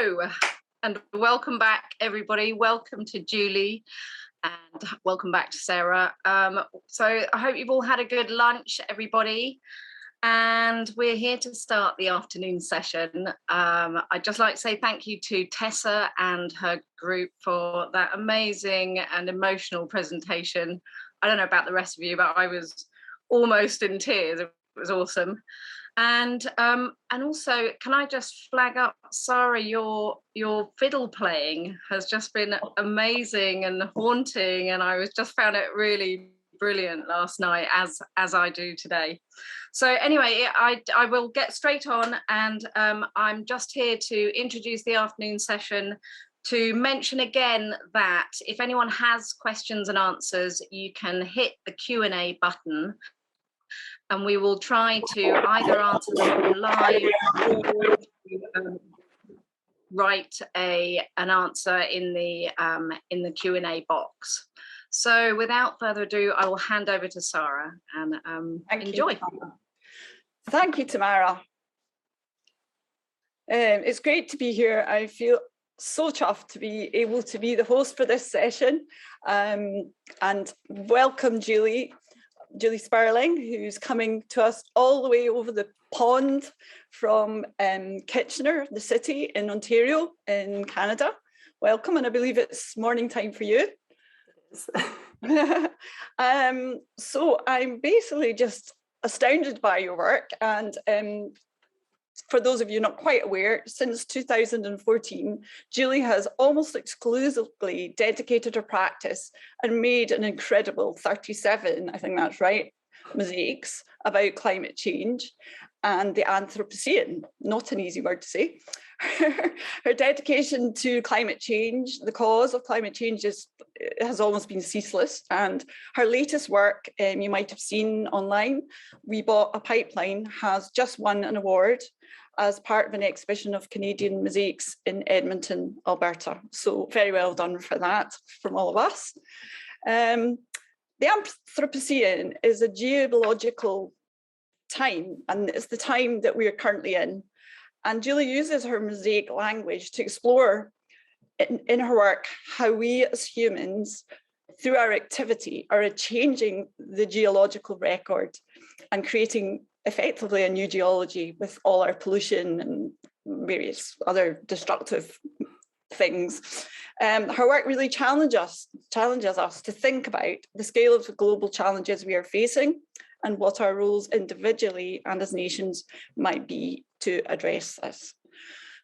Hello, and welcome back, everybody. Welcome to Julie, and welcome back to Sarah. So I hope you've all had a good lunch, everybody. And we're here to start the afternoon session. I'd just like to say thank you to Tessa and her group for that amazing and emotional presentation. I don't know about the rest of you, but I was almost in tears. It was awesome. And also, can I just flag up, Sarah, your fiddle playing has just been amazing and haunting, and I just found it really brilliant last night, as I do today. So anyway, I will get straight on, and I'm just here to introduce the afternoon session, to mention again that if anyone has questions and answers, you can hit the Q&A button, and we will try to either answer them live or write an answer in the Q&A box. So without further ado, I will hand over to Sarah and enjoy. Thank you, Tamara. It's great to be here. I feel so chuffed to be able to be the host for this session, and welcome Julie Sperling, who's coming to us all the way over the pond from Kitchener, the city in Ontario in Canada. Welcome, and I believe it's morning time for you. So I'm basically just astounded by your work, and for those of you not quite aware, since 2014, Julie has almost exclusively dedicated her practice and made an incredible 37, I think that's right, mosaics about climate change and the Anthropocene, not an easy word to say. Her dedication to climate change, the cause of climate change, has almost been ceaseless. And her latest work, you might have seen online, We Bought a Pipeline, has just won an award as part of an exhibition of Canadian mosaics in Edmonton, Alberta. So very well done for that from all of us. The Anthropocene is a geological time, and it's the time that we are currently in. And Julie uses her mosaic language to explore in her work how we as humans, through our activity, are changing the geological record and creating effectively a new geology with all our pollution and various other destructive things. Her work really challenges us to think about the scale of the global challenges we are facing and what our roles individually and as nations might be to address this.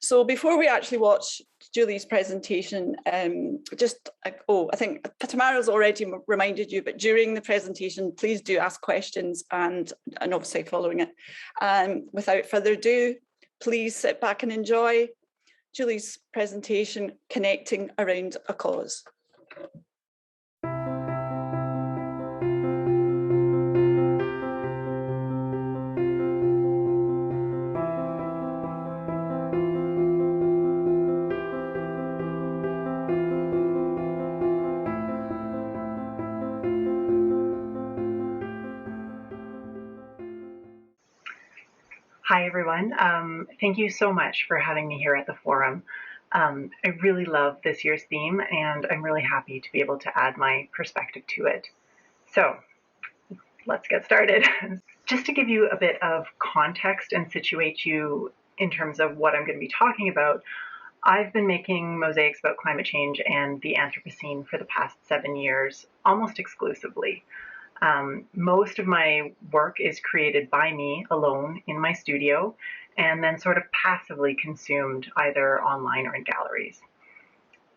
So before we actually watch Julie's presentation, I think Tamara's already reminded you, but during the presentation, please do ask questions and obviously following it. Without further ado, please sit back and enjoy Julie's presentation, Connecting Around a Cause. Hi, everyone. Thank you so much for having me here at the forum. I really love this year's theme, and I'm really happy to be able to add my perspective to it. So let's get started. Just to give you a bit of context and situate you in terms of what I'm going to be talking about, I've been making mosaics about climate change and the Anthropocene for the past 7 years, almost exclusively. Most of my work is created by me alone in my studio and then sort of passively consumed either online or in galleries.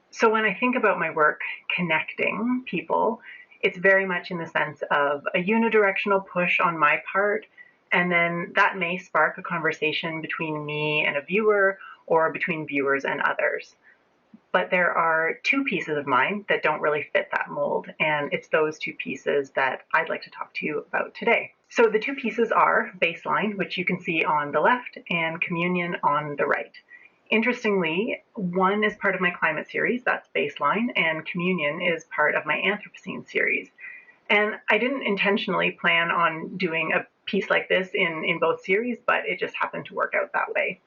So when I think about my work connecting people, it's very much in the sense of a unidirectional push on my part, and then that may spark a conversation between me and a viewer or between viewers and others. But there are two pieces of mine that don't really fit that mold, and it's those two pieces that I'd like to talk to you about today. So the two pieces are Baseline, which you can see on the left, and Communion on the right. Interestingly, one is part of my climate series, that's Baseline, and Communion is part of my Anthropocene series. And I didn't intentionally plan on doing a piece like this in both series, but it just happened to work out that way.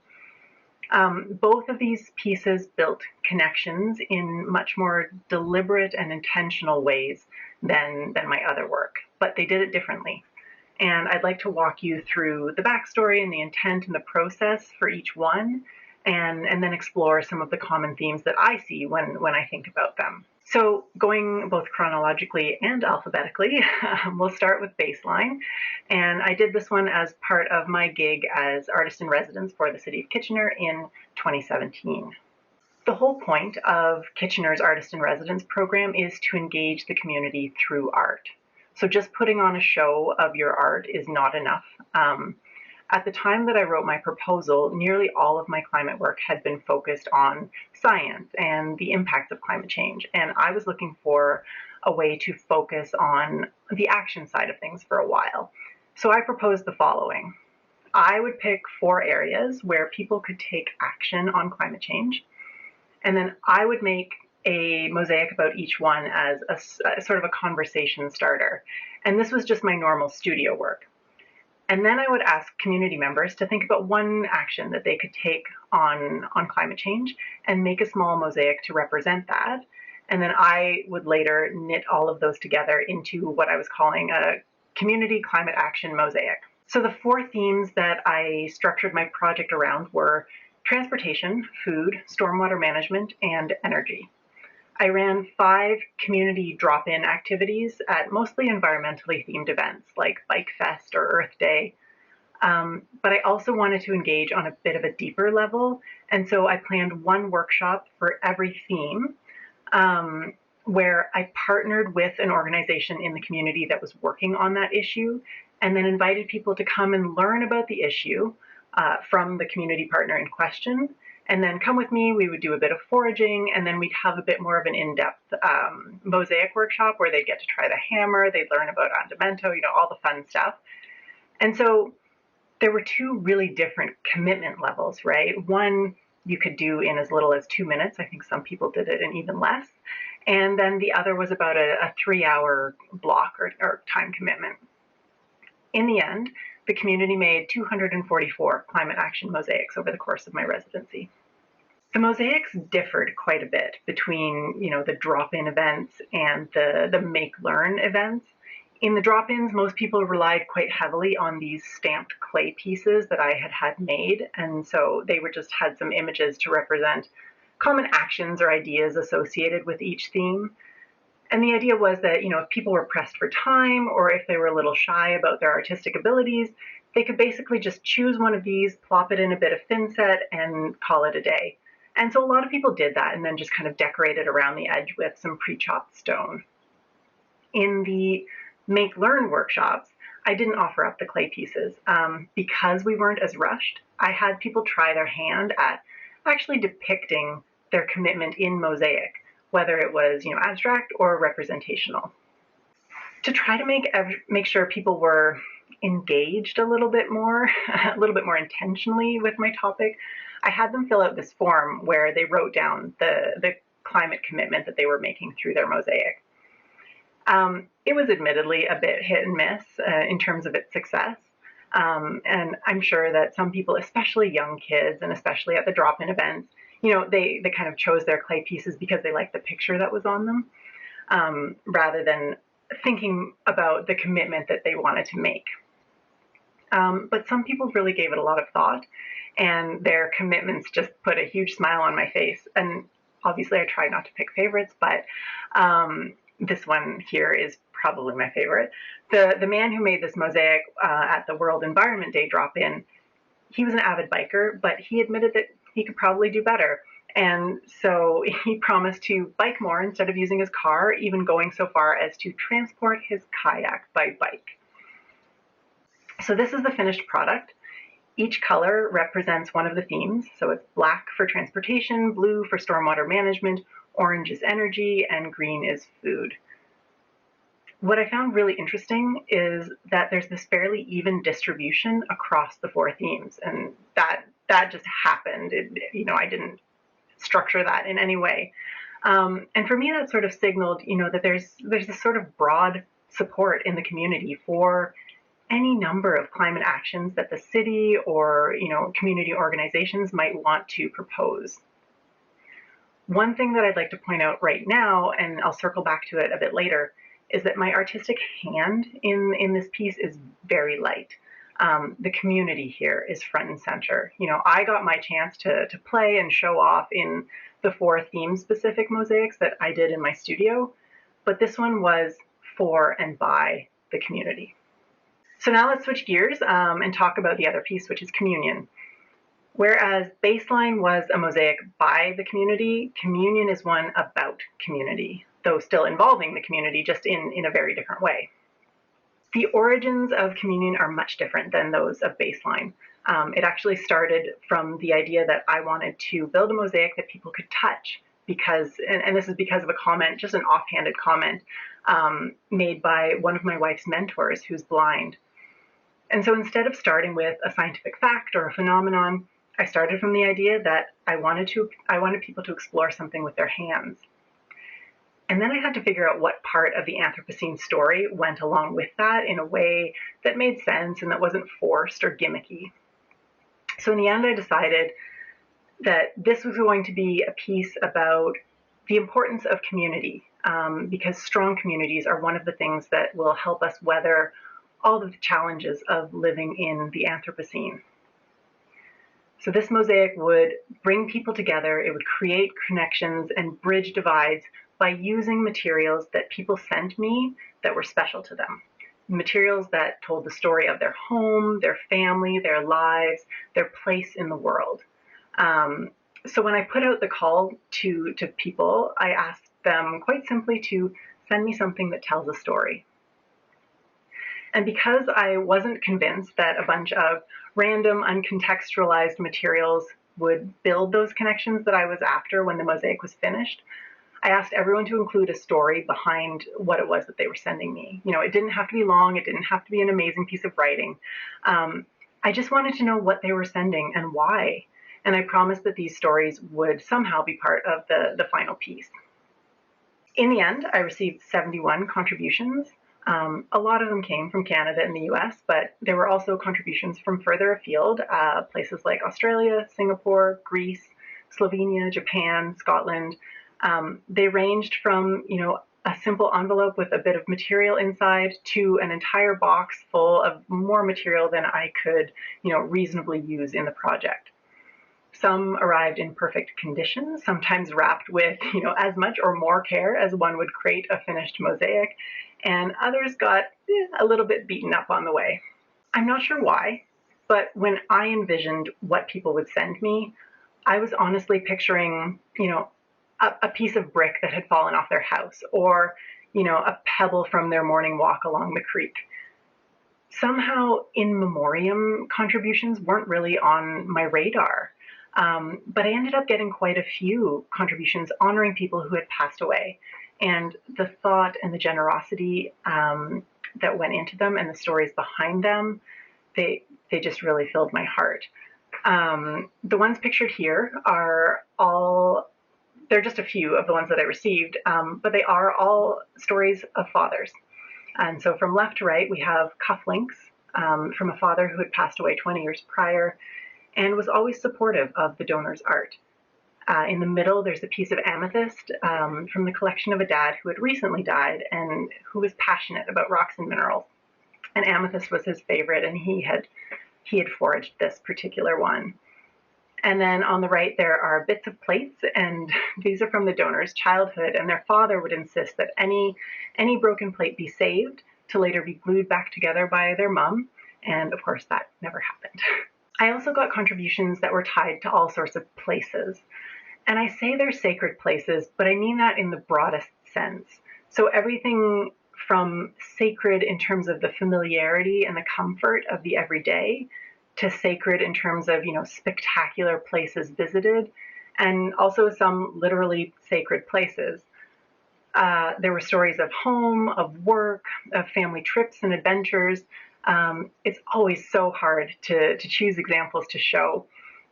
Both of these pieces built connections in much more deliberate and intentional ways than my other work, but they did it differently. And I'd like to walk you through the backstory and the intent and the process for each one, and then explore some of the common themes that I see when I think about them. So going both chronologically and alphabetically, we'll start with baseline. And I did this one as part of my gig as artist in residence for the City of Kitchener in 2017. The whole point of Kitchener's Artist in Residence program is to engage the community through art. So just putting on a show of your art is not enough. At the time that I wrote my proposal, nearly all of my climate work had been focused on science and the impacts of climate change. And I was looking for a way to focus on the action side of things for a while. So I proposed the following. I would pick 4 areas where people could take action on climate change. And then I would make a mosaic about each one as a sort of a conversation starter. And this was just my normal studio work. And then I would ask community members to think about one action that they could take on climate change and make a small mosaic to represent that. And then I would later knit all of those together into what I was calling a community climate action mosaic. So the 4 themes that I structured my project around were transportation, food, stormwater management, and energy. I ran 5 community drop-in activities at mostly environmentally themed events like Bike Fest or Earth Day. But I also wanted to engage on a bit of a deeper level. And so I planned one workshop for every theme where I partnered with an organization in the community that was working on that issue and then invited people to come and learn about the issue from the community partner in question. And then come with me, we would do a bit of foraging, and then we'd have a bit more of an in-depth mosaic workshop where they'd get to try the hammer, they'd learn about andamento, all the fun stuff. And so there were 2 really different commitment levels, right? One you could do in as little as 2 minutes. I think some people did it in even less. And then the other was about a 3-hour block or time commitment. In the end, the community made 244 climate action mosaics over the course of my residency. The mosaics differed quite a bit between, the drop-in events and the make-learn events. In the drop-ins, most people relied quite heavily on these stamped clay pieces that I had made, and so they just had some images to represent common actions or ideas associated with each theme. And the idea was that, if people were pressed for time or if they were a little shy about their artistic abilities, they could basically just choose one of these, plop it in a bit of thinset, and call it a day. And so a lot of people did that and then just kind of decorated around the edge with some pre-chopped stone. In the make-learn workshops, I didn't offer up the clay pieces. Because we weren't as rushed, I had people try their hand at actually depicting their commitment in mosaic, whether it was abstract or representational. To try to make sure people were engaged a little bit more intentionally with my topic, I had them fill out this form where they wrote down the climate commitment that they were making through their mosaic. It was admittedly a bit hit and miss in terms of its success. And I'm sure that some people, especially young kids and especially at the drop-in events, they kind of chose their clay pieces because they liked the picture that was on them, rather than thinking about the commitment that they wanted to make. But some people really gave it a lot of thought, and their commitments just put a huge smile on my face. And obviously I tried not to pick favorites, but this one here is probably my favorite. The man who made this mosaic at the World Environment Day drop-in, he was an avid biker, but he admitted that he could probably do better. And so he promised to bike more instead of using his car, even going so far as to transport his kayak by bike. So this is the finished product. Each color represents one of the themes. So it's black for transportation, blue for stormwater management, orange is energy, and green is food. What I found really interesting is that there's this fairly even distribution across the 4 themes, and that just happened. I didn't structure that in any way. And for me, that sort of signaled, that there's this sort of broad support in the community for any number of climate actions that the city or community organizations might want to propose. One thing that I'd like to point out right now, and I'll circle back to it a bit later, is that my artistic hand in this piece is very light. The community here is front and center. I got my chance to play and show off in the 4 theme-specific mosaics that I did in my studio, but this one was for and by the community. So now let's switch gears and talk about the other piece, which is communion. Whereas Baseline was a mosaic by the community, Communion is one about community, though still involving the community, just in a very different way. The origins of Communion are much different than those of Baseline. It actually started from the idea that I wanted to build a mosaic that people could touch because, and this is because of a comment, just an offhanded comment made by one of my wife's mentors who's blind. And so instead of starting with a scientific fact or a phenomenon, I started from the idea that I wanted people to explore something with their hands. And then I had to figure out what part of the Anthropocene story went along with that in a way that made sense and that wasn't forced or gimmicky. So in the end, I decided that this was going to be a piece about the importance of community, because strong communities are one of the things that will help us weather all of the challenges of living in the Anthropocene. So this mosaic would bring people together, it would create connections and bridge divides by using materials that people sent me that were special to them. Materials that told the story of their home, their family, their lives, their place in the world. So when I put out the call to people, I asked them quite simply to send me something that tells a story. And because I wasn't convinced that a bunch of random, uncontextualized materials would build those connections that I was after when the mosaic was finished, I asked everyone to include a story behind what it was that they were sending me. It didn't have to be long, it didn't have to be an amazing piece of writing. I just wanted to know what they were sending and why. And I promised that these stories would somehow be part of the final piece. In the end, I received 71 contributions. A lot of them came from Canada and the US, but there were also contributions from further afield, places like Australia, Singapore, Greece, Slovenia, Japan, Scotland. They ranged from, a simple envelope with a bit of material inside to an entire box full of more material than I could, reasonably use in the project. Some arrived in perfect condition, sometimes wrapped with, as much or more care as one would crate a finished mosaic, and others got a little bit beaten up on the way. I'm not sure why, but when I envisioned what people would send me, I was honestly picturing, a piece of brick that had fallen off their house, or, a pebble from their morning walk along the creek. Somehow, in memoriam contributions weren't really on my radar. But I ended up getting quite a few contributions honoring people who had passed away. And the thought and the generosity that went into them and the stories behind them, they just really filled my heart. The ones pictured here they're just a few of the ones that I received, but they are all stories of fathers. And so from left to right, we have cufflinks from a father who had passed away 20 years prior and was always supportive of the donor's art. In the middle, there's a piece of amethyst from the collection of a dad who had recently died and who was passionate about rocks and minerals. And amethyst was his favorite, and he had foraged this particular one. And then on the right, there are bits of plates, and these are from the donor's childhood, and their father would insist that any broken plate be saved to later be glued back together by their mom, and of course that never happened. I also got contributions that were tied to all sorts of places. And I say they're sacred places, but I mean that in the broadest sense. So everything from sacred in terms of the familiarity and the comfort of the everyday to sacred in terms of, spectacular places visited, and also some literally sacred places. There were stories of home, of work, of family trips and adventures. It's always so hard to choose examples to show.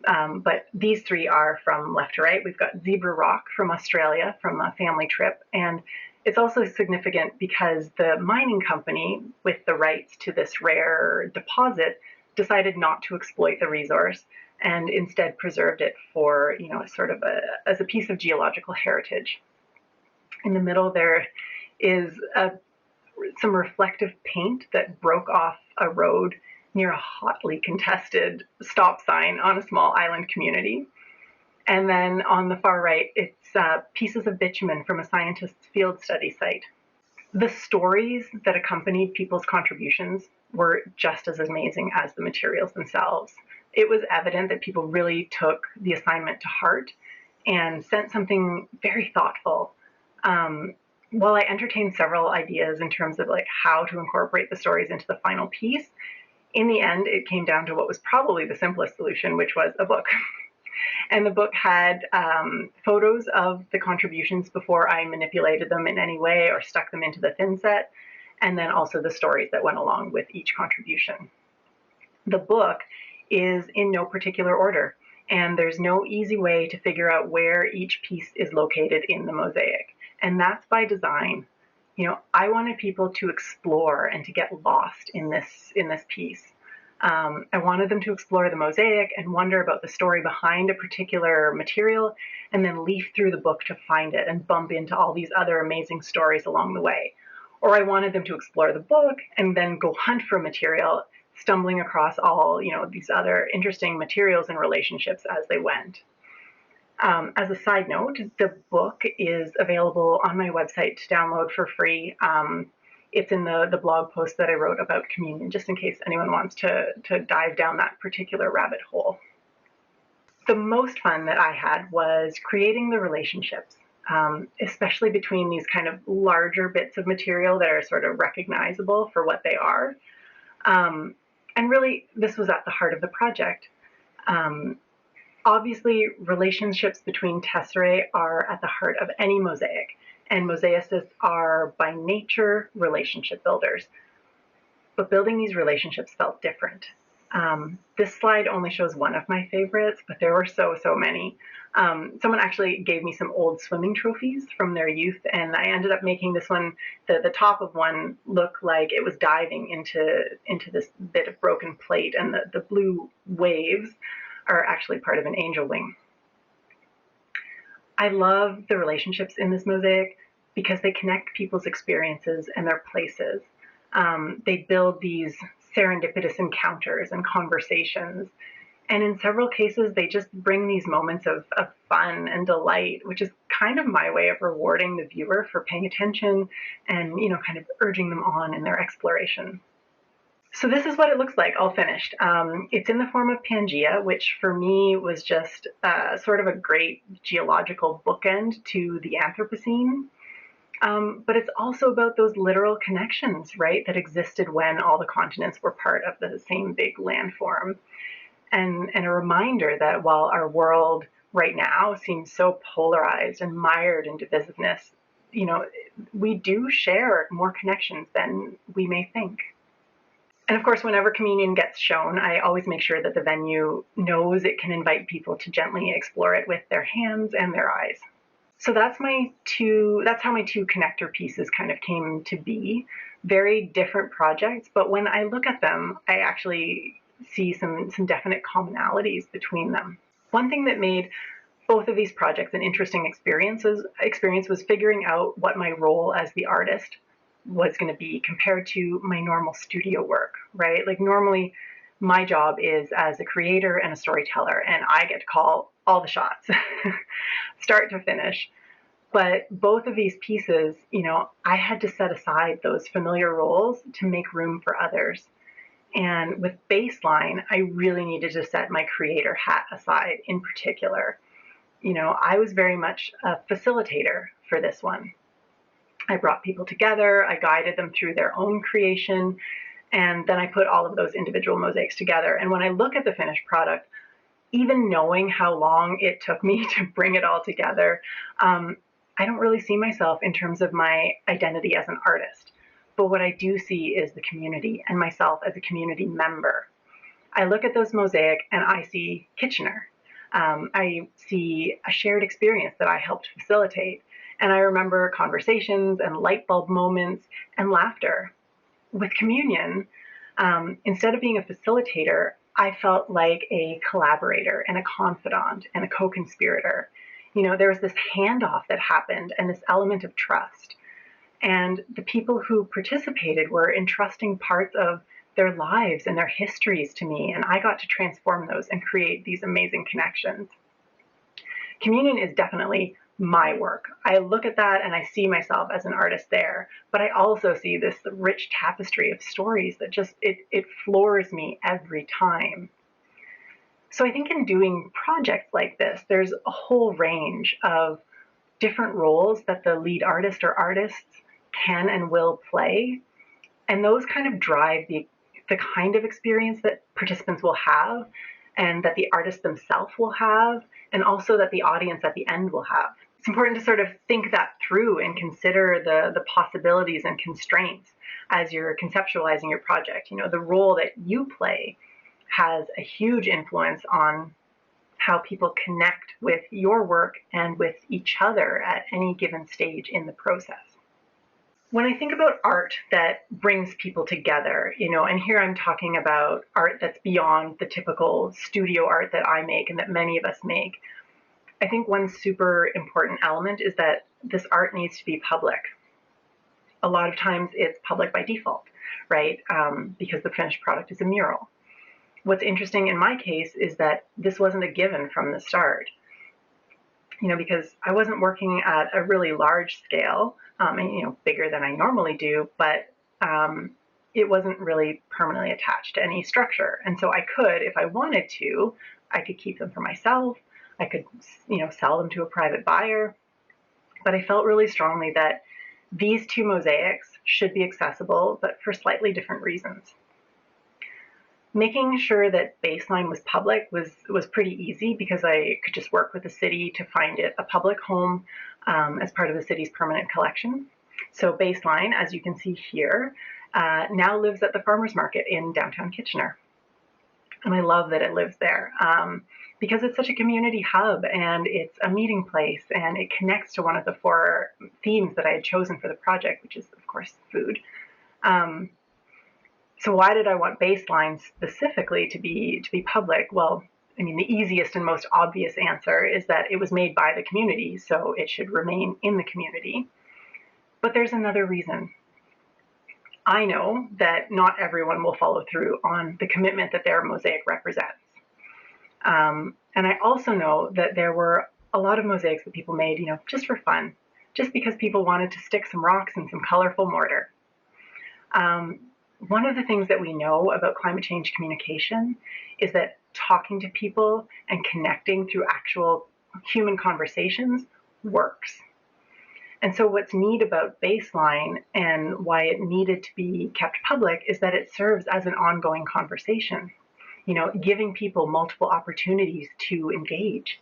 But these 3 are from left to right. We've got Zebra Rock from Australia from a family trip. And It's also significant because the mining company with the rights to this rare deposit decided not to exploit the resource and instead preserved it for, sort of as a piece of geological heritage. In the middle there is some reflective paint that broke off a road near a hotly contested stop sign on a small island community. And then on the far right, it's pieces of bitumen from a scientist's field study site. The stories that accompanied people's contributions were just as amazing as the materials themselves. It was evident that people really took the assignment to heart and sent something very thoughtful. While I entertained several ideas in terms of like how to incorporate the stories into the final piece, in the end, it came down to what was probably the simplest solution, which was a book. And the book had photos of the contributions before I manipulated them in any way or stuck them into the thin set, and then also the stories that went along with each contribution. The book is in no particular order, and there's no easy way to figure out where each piece is located in the mosaic. And that's by design. I wanted people to explore and to get lost in this piece. I wanted them to explore the mosaic and wonder about the story behind a particular material, and then leaf through the book to find it and bump into all these other amazing stories along the way. Or I wanted them to explore the book and then go hunt for material, stumbling across all these other interesting materials and relationships as they went. As a side note, the book is available on my website to download for free. It's in the blog post that I wrote about communion, just in case anyone wants to dive down that particular rabbit hole. The most fun that I had was creating the relationships, especially between these kind of larger bits of material that are sort of recognizable for what they are. And really, this was at the heart of the project. Obviously, relationships between tesserae are at the heart of any mosaic, and mosaicists are by nature relationship builders. But building these relationships felt different. This slide only shows one of my favorites, but there were so many. Someone actually gave me some old swimming trophies from their youth, and I ended up making this one, the top of one, look like it was diving into this bit of broken plate, and the blue waves are actually part of an angel wing. I love the relationships in this mosaic because they connect people's experiences and their places. They build these serendipitous encounters and conversations. And in several cases, they just bring these moments of fun and delight, which is kind of my way of rewarding the viewer for paying attention and, kind of urging them on in their exploration. So this is what it looks like, all finished. It's in the form of Pangea, which for me was just sort of a great geological bookend to the Anthropocene. But it's also about those literal connections, right, that existed when all the continents were part of the same big landform. And a reminder that while our world right now seems so polarized and mired in divisiveness, we do share more connections than we may think. And of course, whenever communion gets shown, I always make sure that the venue knows it can invite people to gently explore it with their hands and their eyes. So that's how my two connector pieces kind of came to be. Very different projects, but when I look at them, I actually see some definite commonalities between them. One thing that made both of these projects an interesting experience was figuring out what my role as the artist was going to be compared to my normal studio work, right? Like normally my job is as a creator and a storyteller, and I get to call all the shots, start to finish. But both of these pieces, I had to set aside those familiar roles to make room for others. And with Baseline, I really needed to set my creator hat aside in particular. I was very much a facilitator for this one. I brought people together, I guided them through their own creation, and then I put all of those individual mosaics together. And when I look at the finished product, even knowing how long it took me to bring it all together, I don't really see myself in terms of my identity as an artist. But what I do see is the community and myself as a community member. I look at those mosaic and I see Kitchener. I see a shared experience that I helped facilitate. And I remember conversations and light bulb moments and laughter. With communion, instead of being a facilitator, I felt like a collaborator and a confidant and a co-conspirator. There was this handoff that happened and this element of trust. And the people who participated were entrusting parts of their lives and their histories to me, and I got to transform those and create these amazing connections. Communion is definitely my work. I look at that and I see myself as an artist there, but I also see this rich tapestry of stories that just, it floors me every time. So I think in doing projects like this, there's a whole range of different roles that the lead artist or artists can and will play. And those kind of drive the kind of experience that participants will have and that the artists themselves will have, and also that the audience at the end will have. It's important to sort of think that through and consider the possibilities and constraints as you're conceptualizing your project. The role that you play has a huge influence on how people connect with your work and with each other at any given stage in the process. When I think about art that brings people together, and here I'm talking about art that's beyond the typical studio art that I make and that many of us make, I think one super important element is that this art needs to be public. A lot of times it's public by default, right? Because the finished product is a mural. What's interesting in my case is that this wasn't a given from the start. Because I wasn't working at a really large scale, bigger than I normally do, but it wasn't really permanently attached to any structure. And so I could, if I wanted to, I could keep them for myself. I could, sell them to a private buyer. But I felt really strongly that these two mosaics should be accessible, but for slightly different reasons. Making sure that Baseline was public was pretty easy because I could just work with the city to find it a public home as part of the city's permanent collection. So Baseline, as you can see here, now lives at the farmers market in downtown Kitchener. And I love that it lives there because it's such a community hub and it's a meeting place and it connects to one of the 4 themes that I had chosen for the project, which is, of course, food. So why did I want Baseline specifically to be public? Well, the easiest and most obvious answer is that it was made by the community, so it should remain in the community. But there's another reason. I know that not everyone will follow through on the commitment that their mosaic represents. And I also know that there were a lot of mosaics that people made, just for fun, just because people wanted to stick some rocks and some colorful mortar. One of the things that we know about climate change communication is that talking to people and connecting through actual human conversations works. And so what's neat about Baseline and why it needed to be kept public is that it serves as an ongoing conversation, giving people multiple opportunities to engage.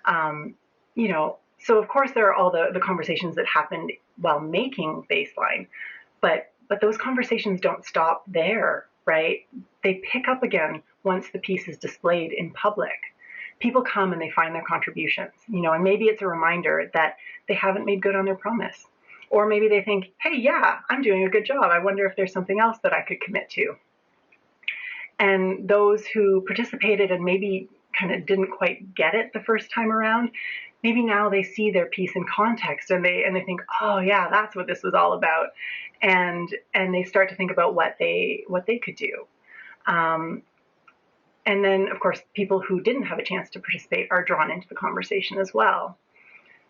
So of course there are all the conversations that happened while making Baseline, but those conversations don't stop there, right? They pick up again once the piece is displayed in public. People come and they find their contributions, and maybe it's a reminder that they haven't made good on their promise. Or maybe they think, hey, yeah, I'm doing a good job. I wonder if there's something else that I could commit to. And those who participated and maybe kind of didn't quite get it the first time around, maybe now they see their piece in context and they think, oh yeah, that's what this was all about. And they start to think about what they could do. And then, of course, people who didn't have a chance to participate are drawn into the conversation as well.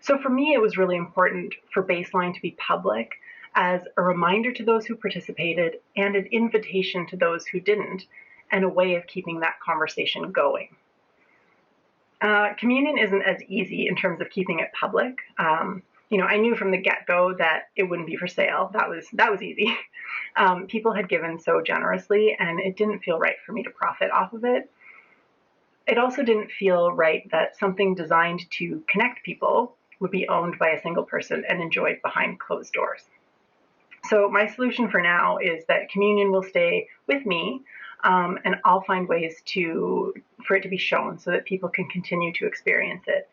So for me, it was really important for Baseline to be public as a reminder to those who participated and an invitation to those who didn't, and a way of keeping that conversation going. Communion isn't as easy in terms of keeping it public. I knew from the get-go that it wouldn't be for sale. That was easy. People had given so generously, and it didn't feel right for me to profit off of it. It also didn't feel right that something designed to connect people would be owned by a single person and enjoyed behind closed doors. So my solution for now is that Communion will stay with me, and I'll find ways for it to be shown so that people can continue to experience it.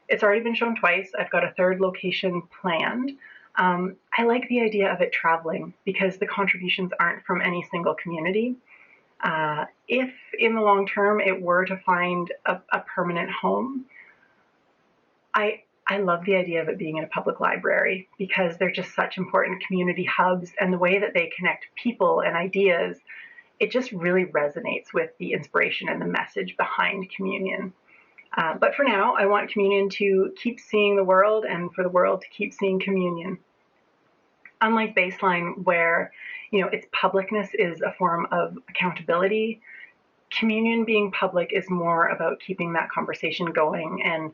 It's already been shown twice. I've got a third location planned. I like the idea of it traveling because the contributions aren't from any single community. If in the long term it were to find a permanent home, I love the idea of it being in a public library because they're just such important community hubs, and the way that they connect people and ideas, it just really resonates with the inspiration and the message behind communion. But for now, I want communion to keep seeing the world and for the world to keep seeing communion. Unlike baseline, where its publicness is a form of accountability, communion being public is more about keeping that conversation going and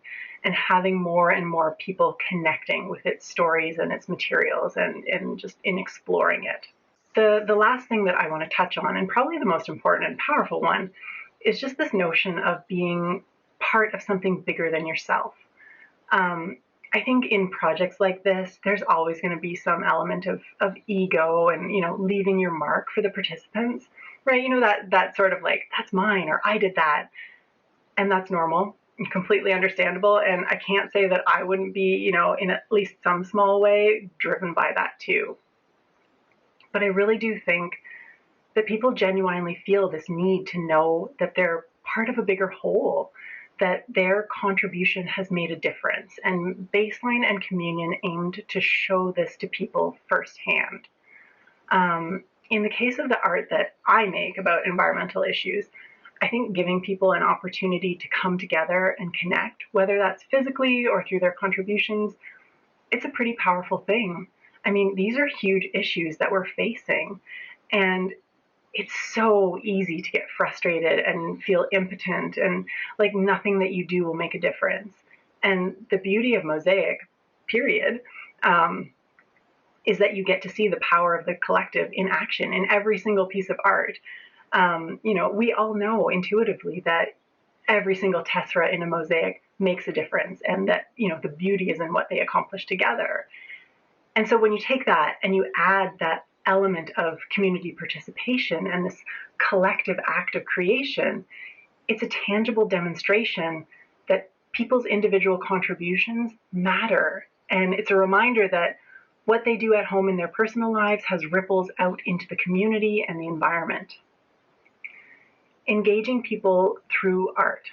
having more and more people connecting with its stories and its materials and just in exploring it. The last thing that I want to touch on, and probably the most important and powerful one, is just this notion of being part of something bigger than yourself. I think in projects like this, there's always going to be some element of ego and, leaving your mark for the participants, right? That sort of like, that's mine, or I did that. And that's normal and completely understandable. And I can't say that I wouldn't be, in at least some small way, driven by that too. But I really do think that people genuinely feel this need to know that they're part of a bigger whole, that their contribution has made a difference. And Baseline and Communion aimed to show this to people firsthand. In the case of the art that I make about environmental issues, I think giving people an opportunity to come together and connect, whether that's physically or through their contributions, it's a pretty powerful thing. I mean, these are huge issues that we're facing, and it's so easy to get frustrated and feel impotent and like nothing that you do will make a difference. And the beauty of Mosaic, period, is that you get to see the power of the collective in action in every single piece of art. We all know intuitively that every single tessera in a mosaic makes a difference, and that, the beauty is in what they accomplish together. And so when you take that and you add that element of community participation and this collective act of creation, it's a tangible demonstration that people's individual contributions matter. And it's a reminder that what they do at home in their personal lives has ripples out into the community and the environment. Engaging people through art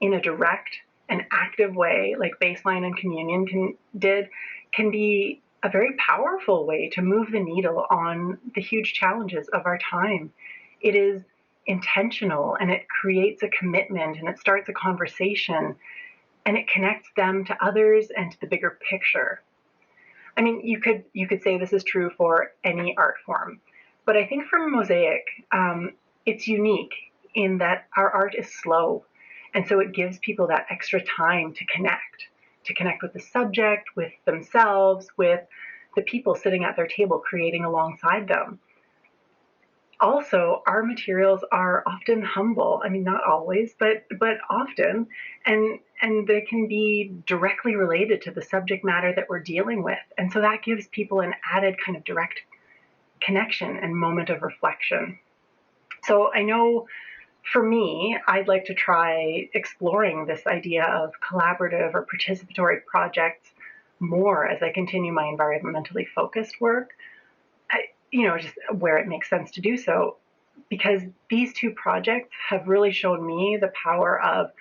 in a direct and active way, like Baseline and Communion can be a very powerful way to move the needle on the huge challenges of our time. It is intentional, and it creates a commitment, and it starts a conversation, and it connects them to others and to the bigger picture. I mean, you could say this is true for any art form, but I think for Mosaic, it's unique in that our art is slow, and so it gives people that extra time to connect with the subject, with themselves, with the people sitting at their table creating alongside them. Also, our materials are often humble. I mean, not always, but often, and they can be directly related to the subject matter that we're dealing with. And so that gives people an added kind of direct connection and moment of reflection. So I know for me, I'd like to try exploring this idea of collaborative or participatory projects more as I continue my environmentally focused work, just where it makes sense to do so, because these two projects have really shown me the power of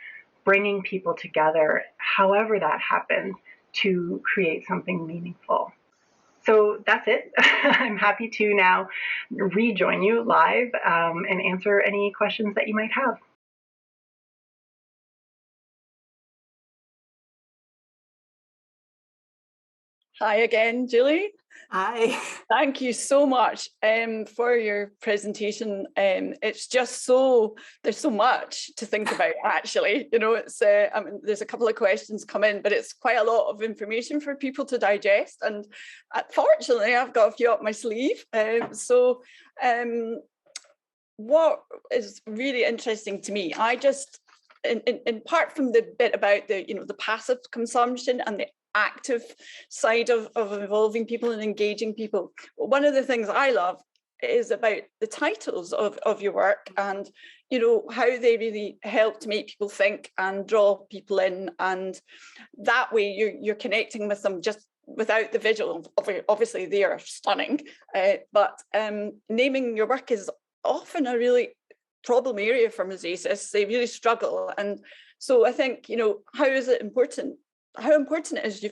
bringing people together, however that happens, to create something meaningful. So that's it. I'm happy to now rejoin you live and answer any questions that you might have. Hi again, Julie. Hi. Thank you so much for your presentation. It's just there's so much to think about, actually. There's a couple of questions come in, but it's quite a lot of information for people to digest. And fortunately, I've got a few up my sleeve. What is really interesting to me, I just, in part from the bit about the passive consumption and the active side of involving people and engaging people. One of the things I love is about the titles of your work, and how they really help to make people think and draw people in, and that way you're connecting with them just without the visual. Obviously they are stunning, but naming your work is often a really problem area for mosaicists. They really struggle, and so I think how important it is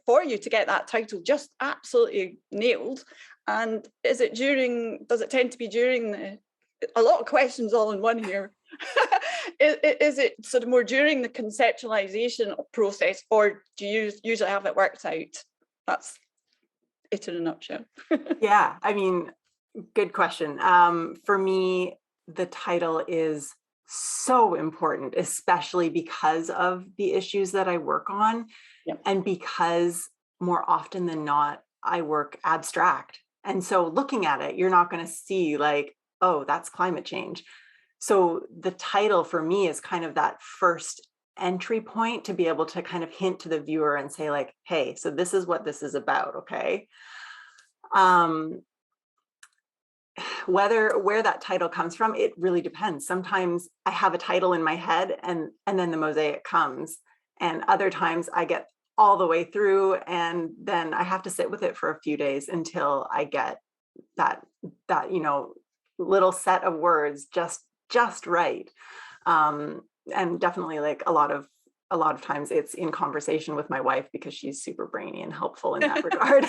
for you to get that title just absolutely nailed. And does it tend to be during a lot of questions all in one here? Is it sort of more during the conceptualization process, or do you usually have it worked out? That's it in a nutshell. Yeah, I mean, good question. For me, the title is so important, especially because of the issues that I work on. Yep. And because more often than not, I work abstract. And so looking at it, you're not going to see like, oh, that's climate change. So the title for me is kind of that first entry point to be able to kind of hint to the viewer and say like, hey, so this is what this is about, okay? Where that title comes from, it really depends. Sometimes I have a title in my head and then the mosaic comes, and other times I get all the way through and then I have to sit with it for a few days until I get that little set of words just right. And definitely like a lot of times it's in conversation with my wife because she's super brainy and helpful in that regard.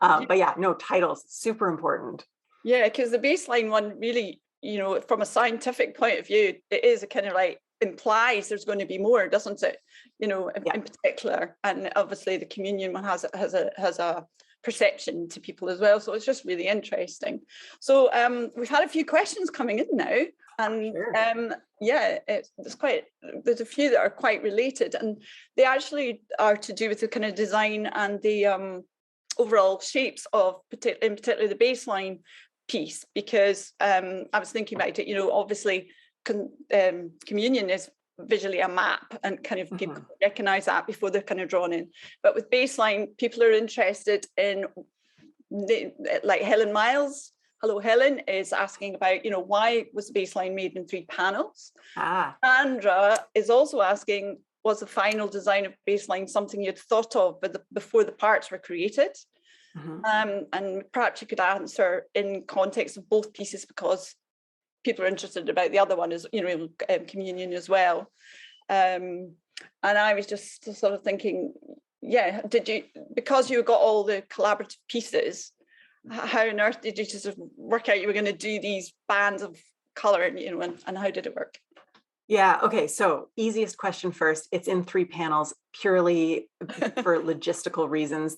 But yeah, no, titles, super important. Yeah, because the baseline one really, from a scientific point of view, it is a kind of like implies there's going to be more, doesn't it? In particular, and obviously the communion one has a perception to people as well. So it's just really interesting. So we've had a few questions coming in now, and Sure. there's a few that are quite related, and they actually are to do with the kind of design and the overall shapes of in particular the baseline piece, because I was thinking about it, obviously communion is visually a map, and kind of people recognize that before they're kind of drawn in. But with baseline, people are interested in, like Helen Miles, hello Helen, is asking about, why was the baseline made in 3 panels? Sandra is also asking, was the final design of baseline something you'd thought of before the parts were created? And perhaps you could answer in context of both pieces, because people are interested about the other one, is communion as well. And I was just sort of thinking, did you, because you got all the collaborative pieces, how on earth did you just work out you were going to do these bands of color, and how did it work? Yeah. Okay. So easiest question first. It's in 3 panels purely for logistical reasons.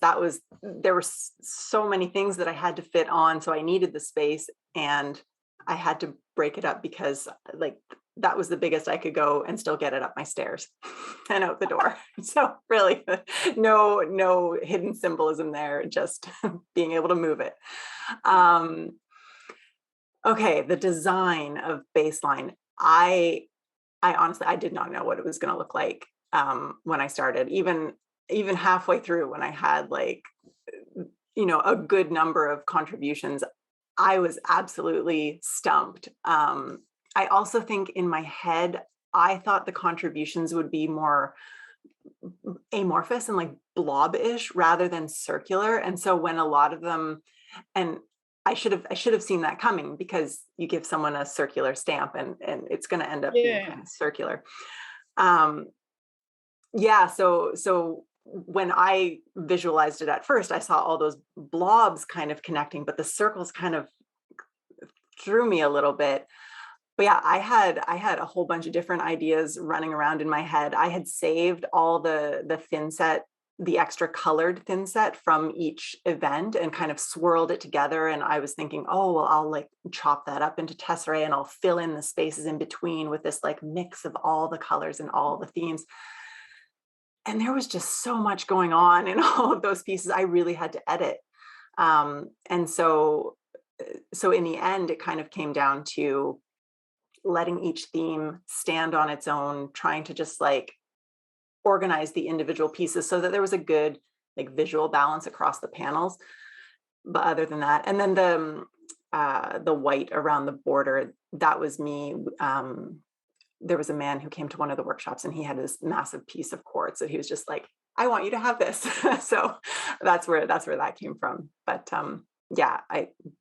There were so many things that I had to fit on. So I needed the space and I had to break it up because like that was the biggest I could go and still get it up my stairs and out the door. So really no hidden symbolism there, just being able to move it. Okay. The design of baseline. I honestly, I did not know what it was going to look like when I started, even halfway through when I had like, a good number of contributions, I was absolutely stumped. I also think in my head, I thought the contributions would be more amorphous and like blob-ish rather than circular. And so when a lot of them, and I should have seen that coming, because you give someone a circular stamp and it's going to end up being kind of circular. So when I visualized it at first, I saw all those blobs kind of connecting, but the circles kind of threw me a little bit. But yeah, I had a whole bunch of different ideas running around in my head. I had saved all the thin set, the extra colored thin set from each event and kind of swirled it together. And I was thinking, oh, well, I'll like chop that up into tesserae and I'll fill in the spaces in between with this like mix of all the colors and all the themes. And there was just so much going on in all of those pieces. I really had to edit. And so in the end, it kind of came down to letting each theme stand on its own, trying to just like organize the individual pieces so that there was a good like visual balance across the panels. but other than that, and then the white around the border, that was me. There was a man who came to one of the workshops and he had this massive piece of quartz that he was just like, I want you to have this. So that's where that came from. But yeah,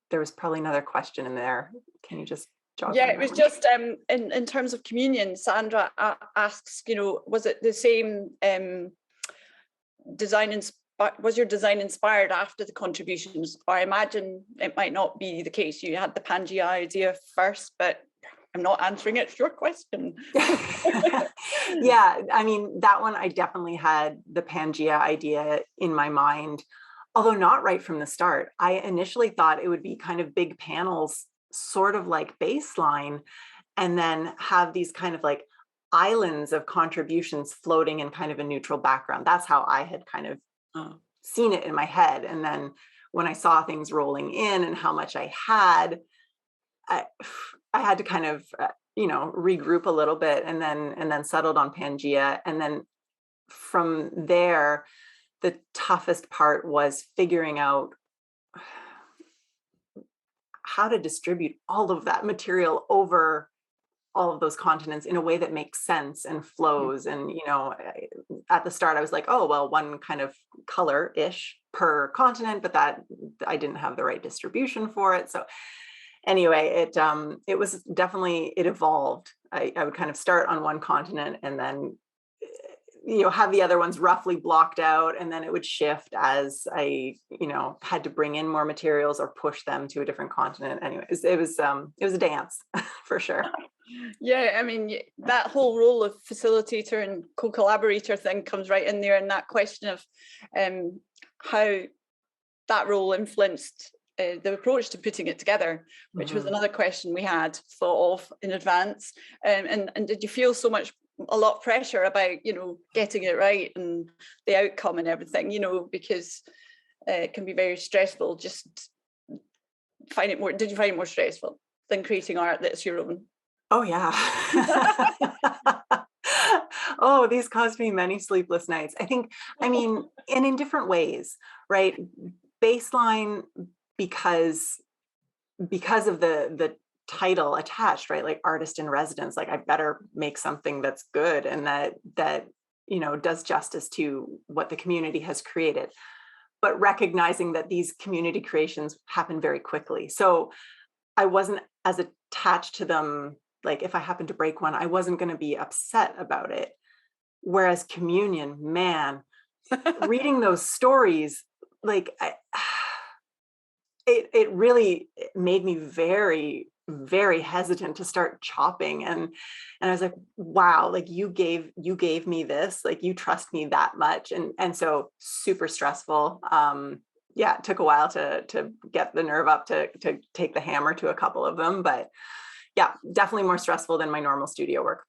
there was probably another question in there. Can you just jog? Yeah, it was just in terms of communion. Sandra asks, was it the same design? Was your design inspired after the contributions? I imagine it might not be the case. You had the Pangea idea first, but I'm not answering it. It's your question. Yeah, I mean, that one, I definitely had the Pangea idea in my mind, although not right from the start. I initially thought it would be kind of big panels, sort of like baseline, and then have these kind of like islands of contributions floating in kind of a neutral background. That's how I had kind of seen it in my head. And then when I saw things rolling in and how much I had to kind of regroup a little bit, and then settled on Pangea. And then from there, the toughest part was figuring out how to distribute all of that material over all of those continents in a way that makes sense and flows. And at the start I was like, oh well, one kind of color-ish per continent, but that I didn't have the right distribution for it. So anyway, it was definitely, it evolved. I would kind of start on one continent and then have the other ones roughly blocked out, and then it would shift as I had to bring in more materials or push them to a different continent. Anyways, it was a dance for sure. Yeah, I mean, that whole role of facilitator and co-collaborator thing comes right in there, and that question of how that role influenced the approach to putting it together, which was another question we had thought of in advance. And did you feel a lot of pressure about getting it right and the outcome and everything, because it can be very stressful? Just did you find it more stressful than creating art that's your own? Oh yeah. Oh, these caused me many sleepless nights. I mean, and in different ways, right? Baseline, because of the title attached, right? Like artist in residence, like I better make something that's good and that does justice to what the community has created, but recognizing that these community creations happen very quickly. So I wasn't as attached to them. Like if I happened to break one, I wasn't going to be upset about it. Whereas communion, man, reading those stories, like it really made me very, very hesitant to start chopping. And I was like, wow, like you gave me this, like you trust me that much. And so super stressful. Yeah, it took a while to get the nerve up to take the hammer to a couple of them, but yeah, definitely more stressful than my normal studio work.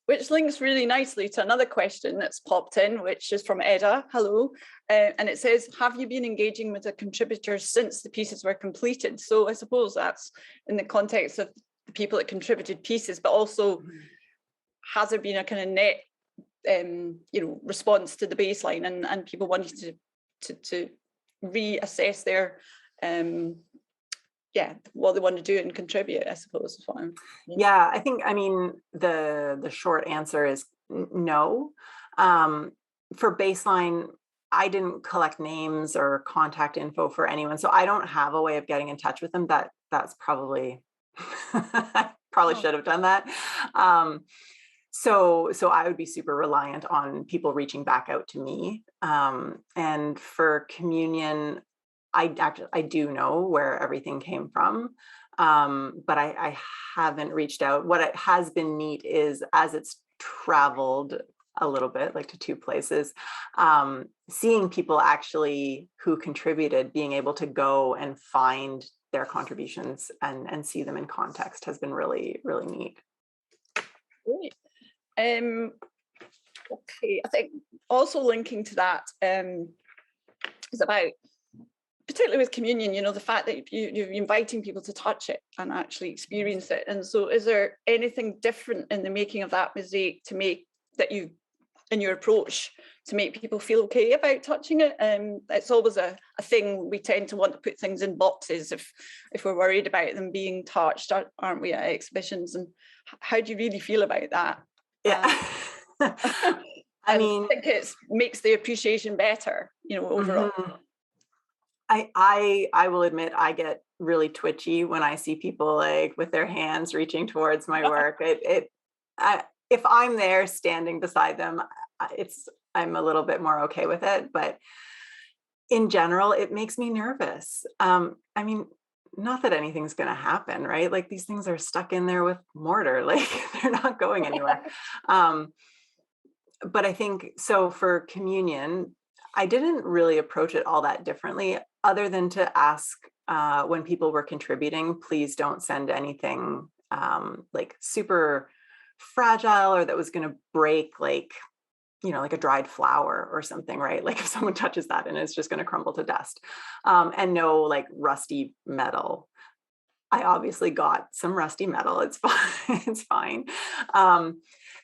Which links really nicely to another question that's popped in, which is from Edda. Hello. And it says, have you been engaging with the contributors since the pieces were completed? So I suppose that's in the context of the people that contributed pieces, but also has there been a kind of net, response to the baseline and people wanting to reassess their, what they want to do and contribute, I suppose. Yeah, I mean, the short answer is no. For baseline, I didn't collect names or contact info for anyone, so I don't have a way of getting in touch with them. That's probably, I probably should have done that. So I would be super reliant on people reaching back out to me. And for communion, I do know where everything came from, but I haven't reached out. What it has been neat is as it's traveled a little bit, like to 2 places, seeing people actually who contributed, being able to go and find their contributions and see them in context has been really, really neat. Great. Okay, I think also linking to that is about, particularly with communion, the fact that you're inviting people to touch it and actually experience it. And so is there anything different in the making of that mosaic to make that you in your approach to make people feel okay about touching it? It's always a thing. We tend to want to put things in boxes if we're worried about them being touched, aren't we, at exhibitions? And how do you really feel about that? Yeah. I mean, I think it makes the appreciation better, overall. Mm-hmm. I will admit I get really twitchy when I see people like with their hands reaching towards my work. If I'm there standing beside them, I'm a little bit more okay with it, but in general, it makes me nervous. I mean, not that anything's going to happen, right? Like these things are stuck in there with mortar, like they're not going anywhere. But I think so for communion, I didn't really approach it all that differently, other than to ask when people were contributing, please don't send anything like super fragile or that was going to break, like a dried flower or something, right? Like if someone touches that and it's just going to crumble to dust, and no like rusty metal. I obviously got some rusty metal. It's fine. It's fine.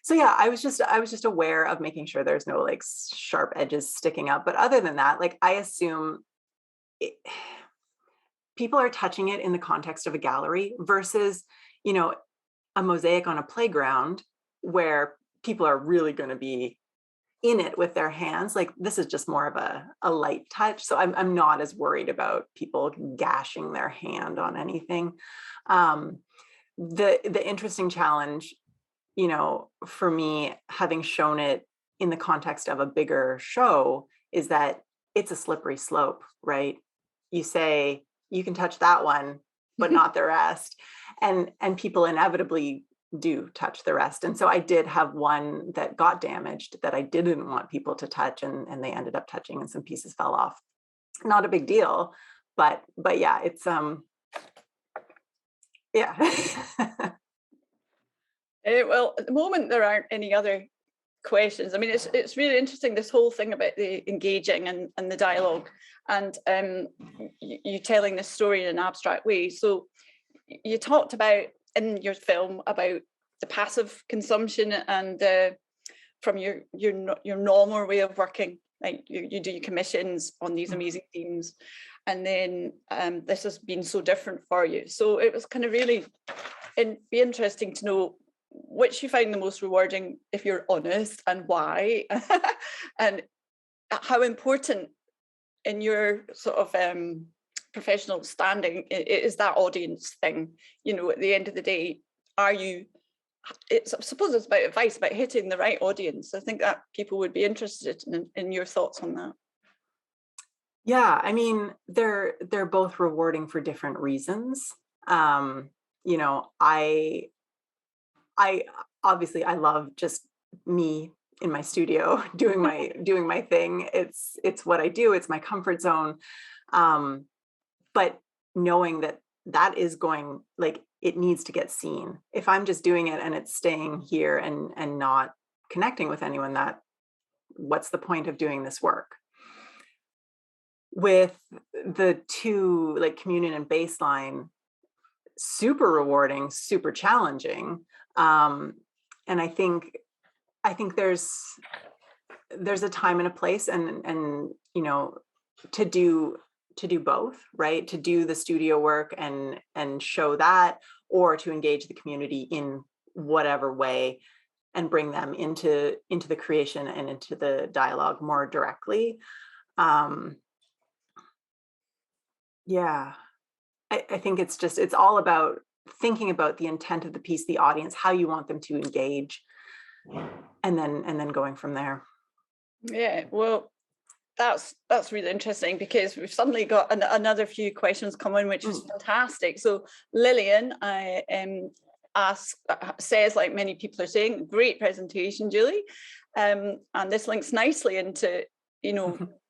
So yeah, I was just aware of making sure there's no like sharp edges sticking up. But other than that, like I assume people are touching it in the context of a gallery versus, a mosaic on a playground where people are really going to be in it with their hands. Like this is just more of a light touch. So I'm not as worried about people gashing their hand on anything. The interesting challenge, for me, having shown it in the context of a bigger show, is that it's a slippery slope, right? You say you can touch that one, but not the rest. And people inevitably do touch the rest. And so I did have one that got damaged that I didn't want people to touch, and they ended up touching and some pieces fell off. Not a big deal, but yeah, it's yeah. Well, at the moment there aren't any other questions. I mean, it's really interesting, this whole thing about the engaging and the dialogue, and you telling this story in an abstract way. So you talked about in your film about the passive consumption and from your normal way of working, like you do your commissions on these amazing themes, and then this has been so different for you. So it was kind of really be interesting to know which you find the most rewarding, if you're honest, and why, and how important in your sort of professional standing is that audience thing. At the end of the day, I suppose it's about advice, about hitting the right audience. I think that people would be interested in your thoughts on that. Yeah, I mean, they're both rewarding for different reasons. I obviously I love just me in my studio doing my thing. It's what I do. It's my comfort zone. But knowing that is going, like, it needs to get seen. If I'm just doing it and it's staying here and not connecting with anyone, what's the point of doing this work? With the two, like communion and baseline, super rewarding, super challenging. And I think there's a time and a place, and to do both, right? To do the studio work and show that, or to engage the community in whatever way and bring them into the creation and into the dialogue more directly. Yeah, I think it's all about thinking about the intent of the piece, the audience, how you want them to engage, and then going from there. Yeah, well, that's really interesting, because we've suddenly got another few questions coming, which is fantastic. So Lillian, says, like many people are saying, great presentation, Julie, and this links nicely into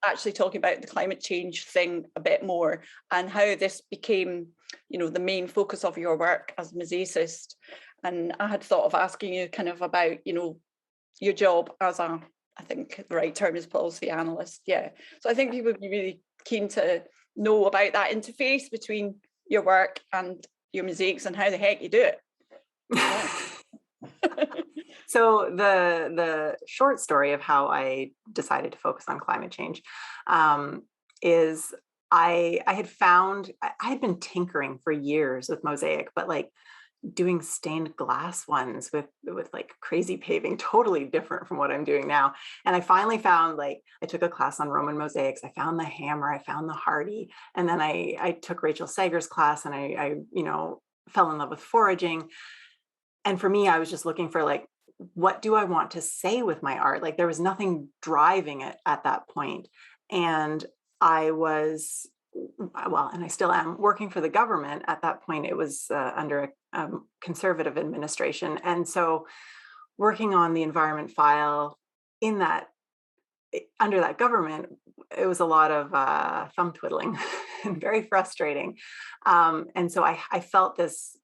actually talking about the climate change thing a bit more, and how this became the main focus of your work as a mosaicist. And I had thought of asking you kind of about your job as I think the right term is policy analyst. Yeah, so I think people would be really keen to know about that interface between your work and your mosaics and how the heck you do it. Yeah. So the short story of how I decided to focus on climate change is I had been tinkering for years with Mosaic, but like doing stained glass ones with like crazy paving, totally different from what I'm doing now. And I finally found, like, I took a class on Roman mosaics. I found the hammer, I found the Hardy, and then I took Rachel Sager's class, and I fell in love with foraging. And for me, I was just looking for, like, what do I want to say with my art? Like, there was nothing driving it at that point. And I was, well, and I still am working for the government. At that point, it was under a conservative administration. And so working on the environment file under that government, it was a lot of thumb twiddling and very frustrating. And so I felt this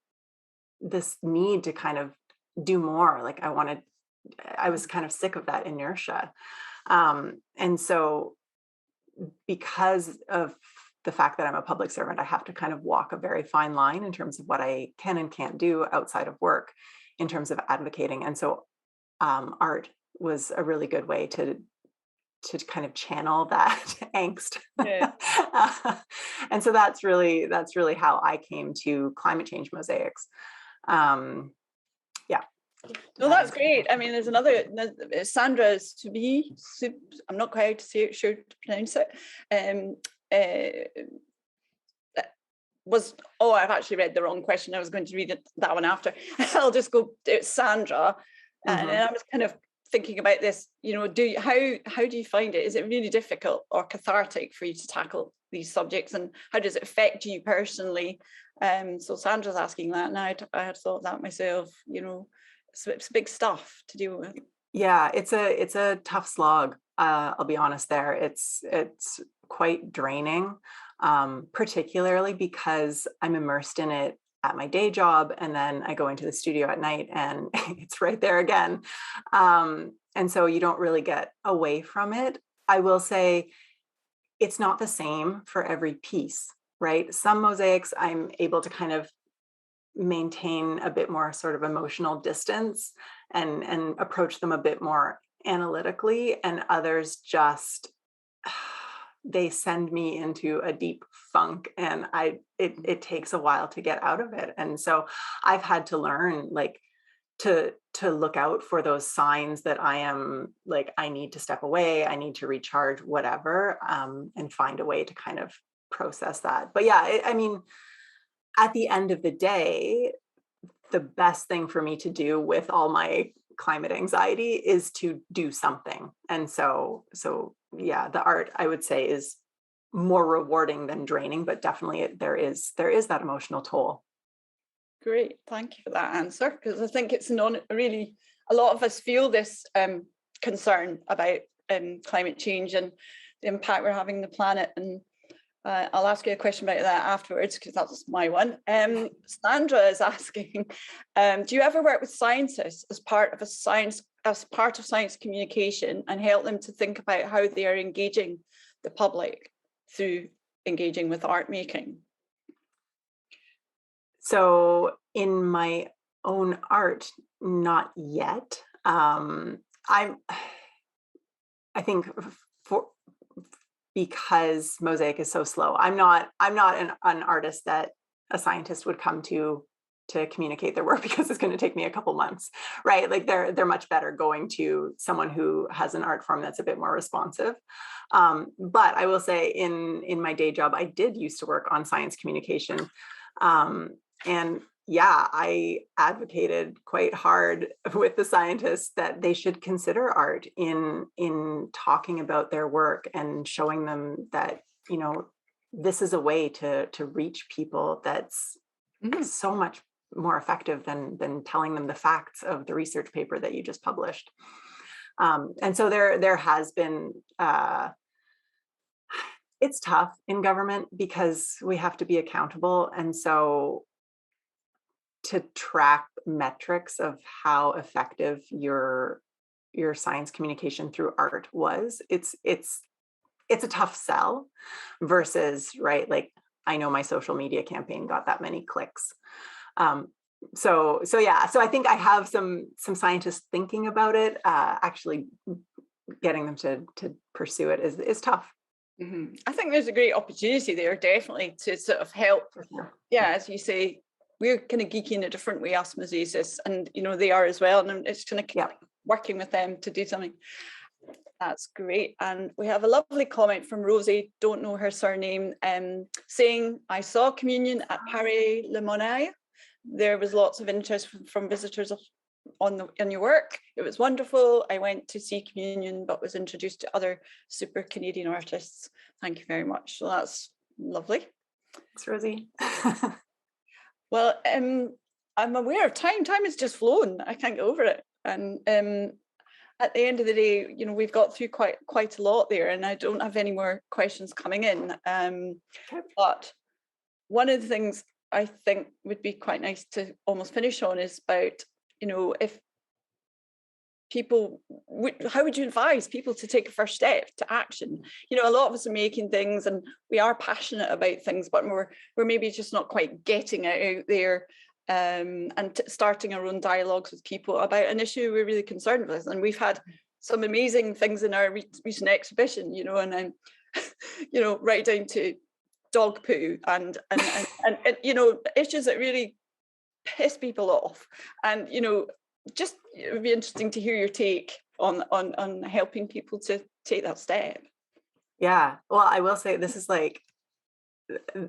need to kind of do more. Like, I was kind of sick of that inertia. And so because of the fact that I'm a public servant, I have to kind of walk a very fine line in terms of what I can and can't do outside of work in terms of advocating. And so art was a really good way to kind of channel that angst. Yeah. And so that's really how I came to climate change mosaics. Yeah. No, that's great. I mean, there's another, Sandra Subi, I'm not quite sure to pronounce it. I've actually read the wrong question. I was going to read that one after. I'll just go, it's Sandra. And I was kind of thinking about this, how do you find it? Is it really difficult or cathartic for you to tackle these subjects, and how does it affect you personally? So Sandra's asking that, and I had thought that myself, it's big stuff to deal with. Yeah, it's a tough slog. I'll be honest there. It's quite draining, particularly because I'm immersed in it at my day job, and then I go into the studio at night and it's right there again. And so you don't really get away from it. I will say it's not the same for every piece, right? Some mosaics I'm able to kind of maintain a bit more sort of emotional distance and approach them a bit more analytically, and others just they send me into a deep funk, and it takes a while to get out of it. And so I've had to learn, like, to look out for those signs that I am, like, I need to step away, I need to recharge, whatever, and find a way to kind of process that. But yeah, I mean, at the end of the day, the best thing for me to do with all my climate anxiety is to do something. And so yeah, the art, I would say, is more rewarding than draining, but definitely there is that emotional toll. Great, thank you for that answer, because I think it's really, a lot of us feel this concern about climate change and the impact we're having on the planet. And I'll ask you a question about that afterwards, because that's my one. Sandra is asking, do you ever work with scientists as part of science communication, and help them to think about how they are engaging the public through engaging with art making? So in my own art, not yet. I think because Mosaic is so slow, I'm not an artist that a scientist would come to communicate their work, because it's going to take me a couple months, right? Like, they're much better going to someone who has an art form that's a bit more responsive. But I will say, in my day job, I did used to work on science communication. And yeah, I advocated quite hard with the scientists that they should consider art in talking about their work and showing them that, this is a way to reach people that's so much more effective than telling them the facts of the research paper that you just published. And so there has been, it's tough in government because we have to be accountable. And so to track metrics of how effective your science communication through art was, it's a tough sell versus, right, like, I know my social media campaign got that many clicks. So yeah, so I think I have some scientists thinking about it. Actually getting them to pursue it is tough. I think there's a great opportunity there, definitely, to sort of help. Yeah, as you say, we're kind of geeky in a different way, us mosaicists, and they are as well. And it's kind of working with them to do something. That's great. And we have a lovely comment from Rosie, don't know her surname, saying, I saw communion at Paris Le Monnaie. There was lots of interest from visitors on your work. It was wonderful. I went to see communion, but was introduced to other super Canadian artists. Thank you very much. So that's lovely. Thanks, Rosie. Well, I'm aware of time. Time has just flown. I can't get over it. And at the end of the day, we've got through quite a lot there, and I don't have any more questions coming in. But one of the things I think would be quite nice to almost finish on is about, if people, how would you advise people to take a first step to action? A lot of us are making things and we are passionate about things, but we're maybe just not quite getting it out there, and starting our own dialogues with people about an issue we're really concerned with. And we've had some amazing things in our recent exhibition, and right down to dog poo and issues that really piss people off. And just it would be interesting to hear your take on helping people to take that step. Yeah, well, I will say this is like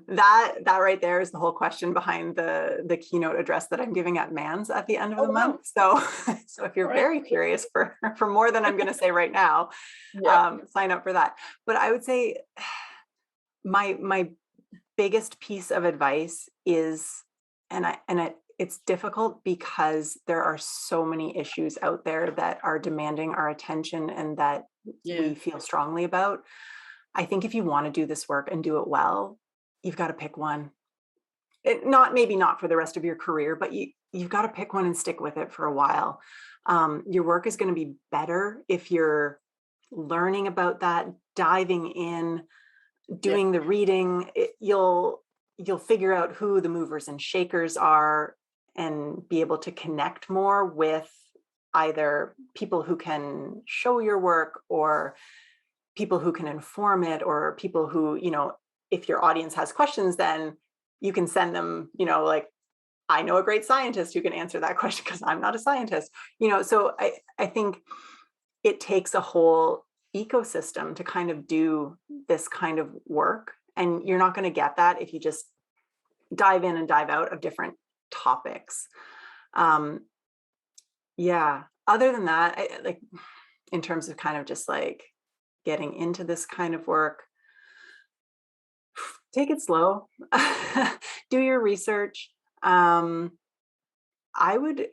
that right there is the whole question behind the keynote address that I'm giving at MANS at the end of the month. So if you're very curious for more than I'm going to say right now, sign up for that. But I would say my biggest piece of advice is, it's difficult because there are so many issues out there that are demanding our attention and that we feel strongly about. I think if you want to do this work and do it well, you've got to pick one. Maybe not for the rest of your career, but you've got to pick one and stick with it for a while. Your work is going to be better if you're learning about that, diving in, doing the reading. You'll figure out who the movers and shakers are and be able to connect more with either people who can show your work or people who can inform it, or people who, if your audience has questions, then you can send them, like, I know a great scientist who can answer that question because I'm not a scientist, so I think it takes a whole ecosystem to kind of do this kind of work. And you're not going to get that if you just dive in and dive out of different topics. Other than that, like in terms of kind of just like getting into this kind of work, take it slow, do your research. I would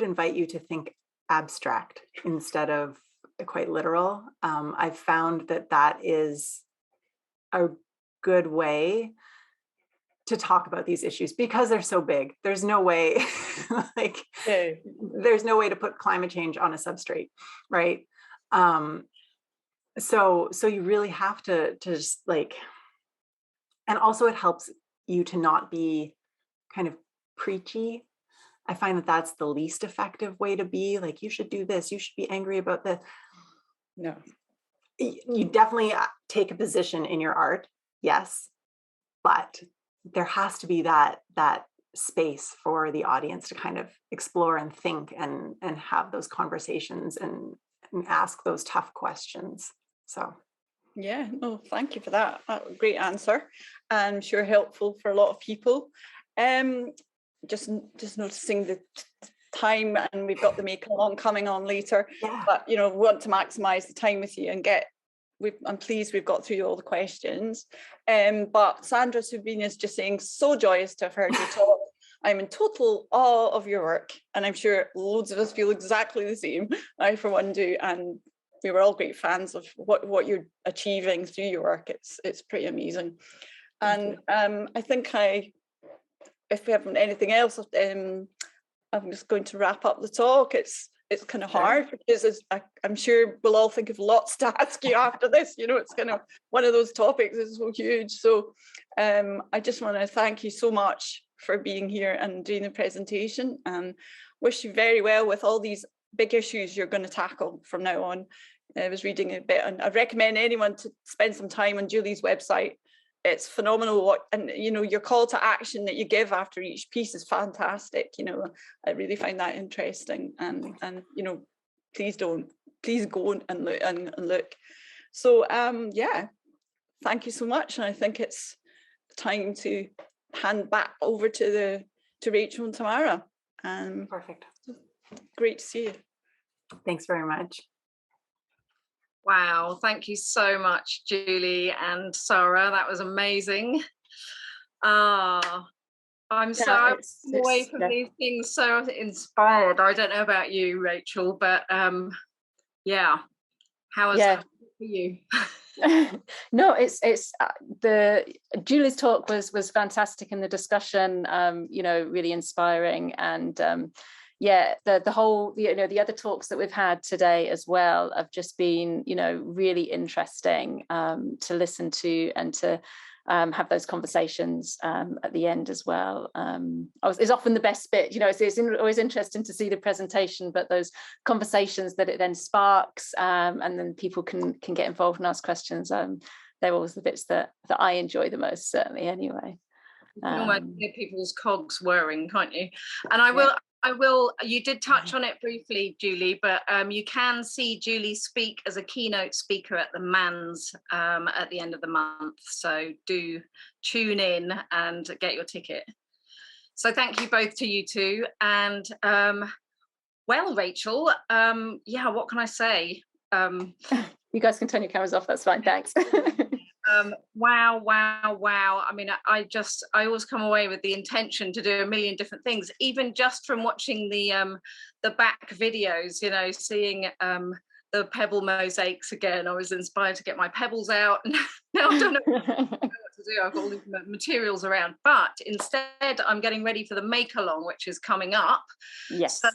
invite you to think abstract instead of quite literal. I've found that is a good way to talk about these issues because they're so big. There's no way, there's no way to put climate change on a substrate, right? So you really have to just like, and also it helps you to not be kind of preachy. I find that that's the least effective way to be, like, you should do this, you should be angry about this. No. You definitely take a position in your art, yes, but there has to be that space for the audience to kind of explore and think and have those conversations and ask those tough questions. So yeah, no, thank you for that. Great answer. I'm sure helpful for a lot of people. Just noticing the time, and we've got the make along coming on later. But we want to maximize the time with you and I'm pleased we've got through all the questions. But Sandra Subin is just saying, so joyous to have heard you talk. I'm in total awe of your work, and I'm sure loads of us feel exactly the same. I, for one, do, and we were all great fans of what you're achieving through your work. It's pretty amazing. And I think if we haven't anything else, I'm just going to wrap up the talk. It's kind of hard because I'm sure we'll all think of lots to ask you after this. It's kind of one of those topics that's so huge. So I just want to thank you so much for being here and doing the presentation, and wish you very well with all these big issues you're going to tackle from now on. I was reading a bit, and I recommend anyone to spend some time on Julie's website. It's phenomenal and your call to action that you give after each piece is fantastic. I really find that interesting, and please go and look. So yeah, thank you so much, and I think it's time to hand back over to Rachel and Tamara. Perfect. Great to see you. Thanks very much. Wow, thank you so much, Julie and Sarah. That was amazing. I'm so away from these things, so inspired. I don't know about you, Rachel, but yeah, how was it for you? No, it's the Julie's talk was fantastic, and the discussion really inspiring, and the whole the other talks that we've had today as well have just been really interesting to listen to, and to have those conversations at the end as well. It's often the best bit, it's always interesting to see the presentation, but those conversations that it then sparks, and then people can get involved and ask questions, they're always the bits that I enjoy the most, certainly anyway. You can almost hear people's cogs whirring, can't you? And I will, you did touch on it briefly, Julie, but you can see Julie speak as a keynote speaker at the MANS at the end of the month. So do tune in and get your ticket. So thank you both to you two. And well, Rachel, what can I say? You guys can turn your cameras off, that's fine, thanks. Wow. I mean, I always come away with the intention to do a million different things, even just from watching the back videos, seeing the pebble mosaics again. I was inspired to get my pebbles out. Now I don't know what to do. I've got all these materials around, but instead I'm getting ready for the make along, which is coming up. Yes. So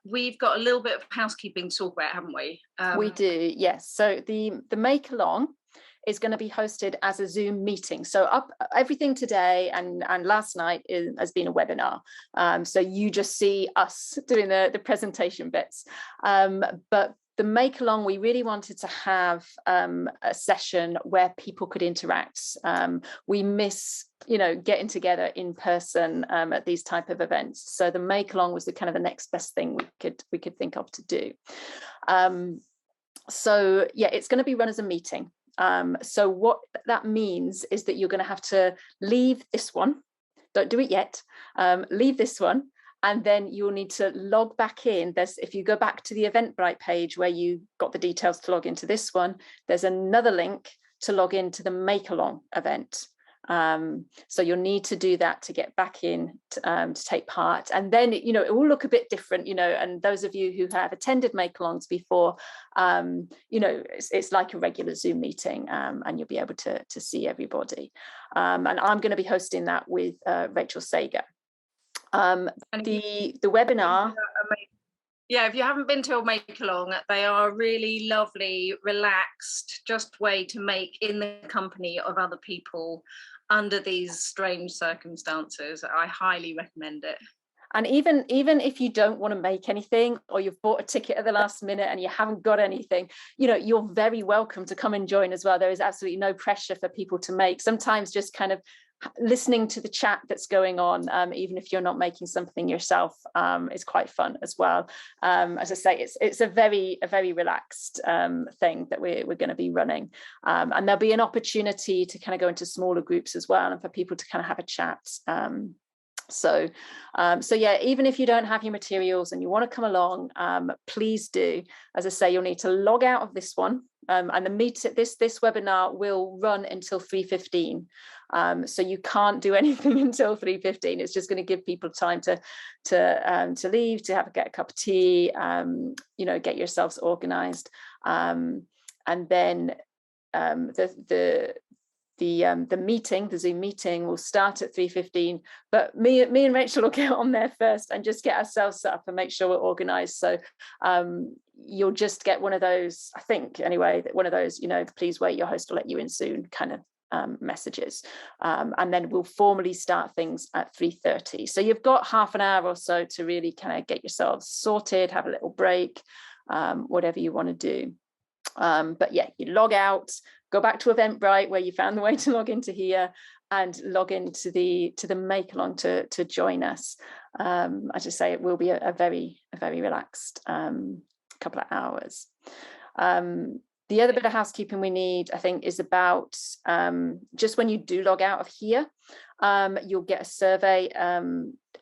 we've got a little bit of housekeeping to talk about, haven't we? We do, yes. So the make along is going to be hosted as a Zoom meeting. So everything today and last night has been a webinar. So you just see us doing the presentation bits. But the make along, we really wanted to have a session where people could interact. We miss getting together in person at these type of events. So the make along was the next best thing we could think of to do. So yeah, it's going to be run as a meeting. So what that means is that you're going to have to leave this one, don't do it yet, leave this one, and then you'll need to log back in. If you go back to the Eventbrite page where you got the details to log into this one, there's another link to log into the Make Along event. So you'll need to do that to get back in to take part, and then it will look a bit different, and those of you who have attended make-alongs before, it's like a regular Zoom meeting, and you'll be able to see everybody, and I'm going to be hosting that with Rachel Sager. The webinar. Yeah, if you haven't been to a make along, they are a really lovely, relaxed, just way to make in the company of other people under these strange circumstances. I highly recommend it. And even if you don't want to make anything, or you've bought a ticket at the last minute and you haven't got anything, you're very welcome to come and join as well. There is absolutely no pressure for people to make. Sometimes just kind of listening to the chat that's going on, even if you're not making something yourself, is quite fun as well. As I say, it's a very relaxed thing that we're going to be running, and there'll be an opportunity to kind of go into smaller groups as well, and for people to kind of have a chat. So yeah, even if you don't have your materials and you want to come along, please do. As I say, you'll need to log out of this one, and this webinar will run until 3:15. So you can't do anything until 3:15. It's just going to give people time to leave, to get a cup of tea, get yourselves organised, and then the Zoom meeting will start at 3:15, but me and Rachel will get on there first and just get ourselves set up and make sure we're organised. So you'll just get one of those, I think anyway, one of those, please wait, your host will let you in soon kind of messages, and then we'll formally start things at 3:30. So you've got half an hour or so to really kind of get yourselves sorted, have a little break, whatever you want to do. But yeah, you log out, go back to Eventbrite where you found the way to log into here, and log into the make along to join us. As I say, it will be a very relaxed couple of hours. The other bit of housekeeping we need, I think, is about just when you do log out of here, you'll get a survey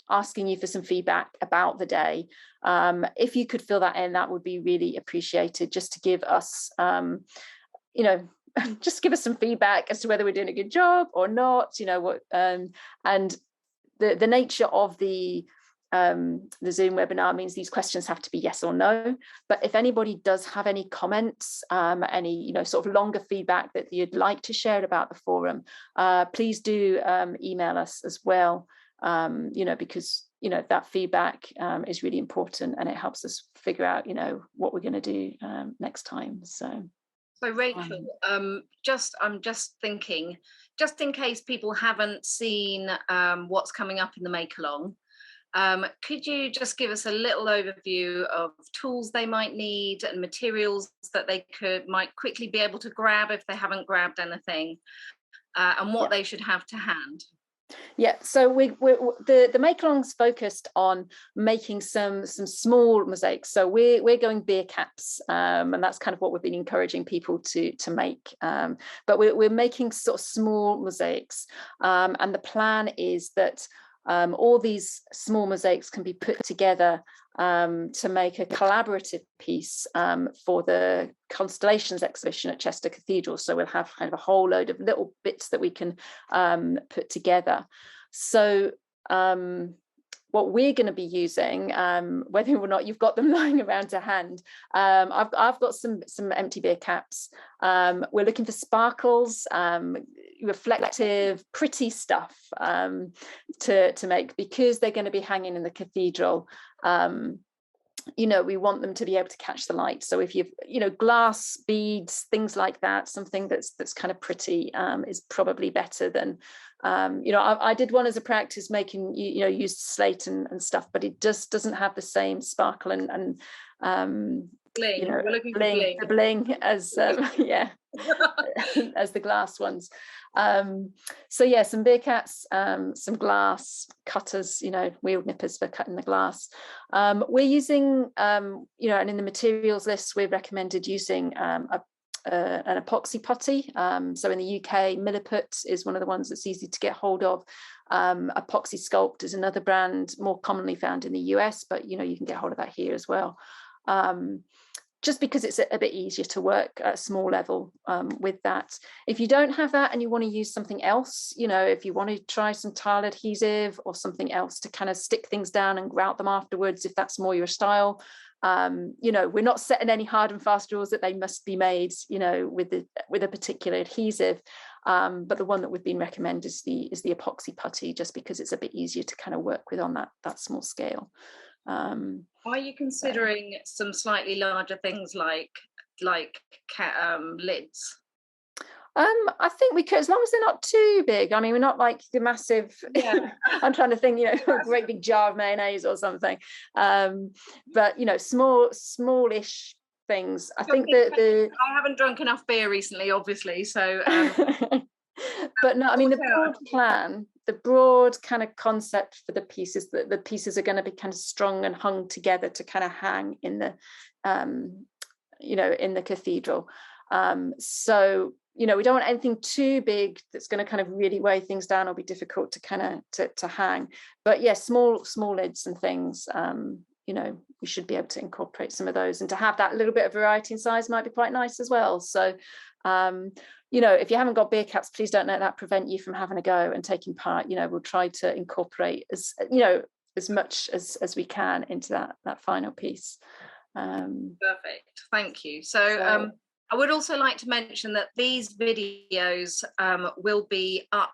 asking you for some feedback about the day. If you could fill that in, that would be really appreciated, just to give us, just give us some feedback as to whether we're doing a good job or not, and the nature of the Zoom webinar means these questions have to be yes or no. But if anybody does have any comments, any sort of longer feedback that you'd like to share about the forum, please do email us as well, because that feedback is really important, and it helps us figure out what we're going to do next time. So Rachel, I'm just thinking, just in case people haven't seen what's coming up in the make along, could you just give us a little overview of tools they might need and materials that they might quickly be able to grab if they haven't grabbed anything, and what they should have to hand? Yeah, so the make along's focused on making some small mosaics. So we're going beer caps, and that's kind of what we've been encouraging people to make. But we're making sort of small mosaics, and the plan is that all these small mosaics can be put together to make a collaborative piece for the Constellations exhibition at Chester Cathedral. So we'll have kind of a whole load of little bits that we can put together. So what we're going to be using, whether or not you've got them lying around to hand, I've got some empty beer caps. We're looking for sparkles, reflective, pretty stuff to make, because they're going to be hanging in the cathedral. We want them to be able to catch the light. So if you've glass beads, things like that, something that's kind of pretty is probably better than I did one as a practice making used slate and stuff, but it just doesn't have the same sparkle and bling. We're looking bling, for bling as as the glass ones. So yeah, some beer caps, some glass cutters, wheel nippers for cutting the glass. We're using and in the materials list we've recommended using an epoxy putty. So in the UK, Milliput is one of the ones that's easy to get hold of. Epoxy Sculpt is another brand more commonly found in the US, but you can get hold of that here as well. Just because it's a bit easier to work at a small level with that. If you don't have that and you want to use something else, if you want to try some tile adhesive or something else to kind of stick things down and grout them afterwards, if that's more your style, we're not setting any hard and fast rules that they must be made, with a particular adhesive. But the one that we've been recommended is the epoxy putty, just because it's a bit easier to kind of work with on that small scale. Are you considering some slightly larger things like lids? I think we could, as long as they're not too big. I mean, we're not like the massive. Yeah. I'm trying to think, a great big jar of mayonnaise or something. But smallish things. I think I haven't drunk enough beer recently, obviously. So. But no, I mean, the broad kind of concept for the pieces, that the pieces are going to be kind of strung and hung together to kind of hang in the in the cathedral. So we don't want anything too big that's going to kind of really weigh things down or be difficult to kind of to hang. But yeah, small lids and things, we should be able to incorporate some of those, and to have that little bit of variety in size might be quite nice as well. So if you haven't got beer caps, please don't let that prevent you from having a go and taking part. We'll try to incorporate as much as we can into that final piece. Perfect, thank you. So I would also like to mention that these videos will be up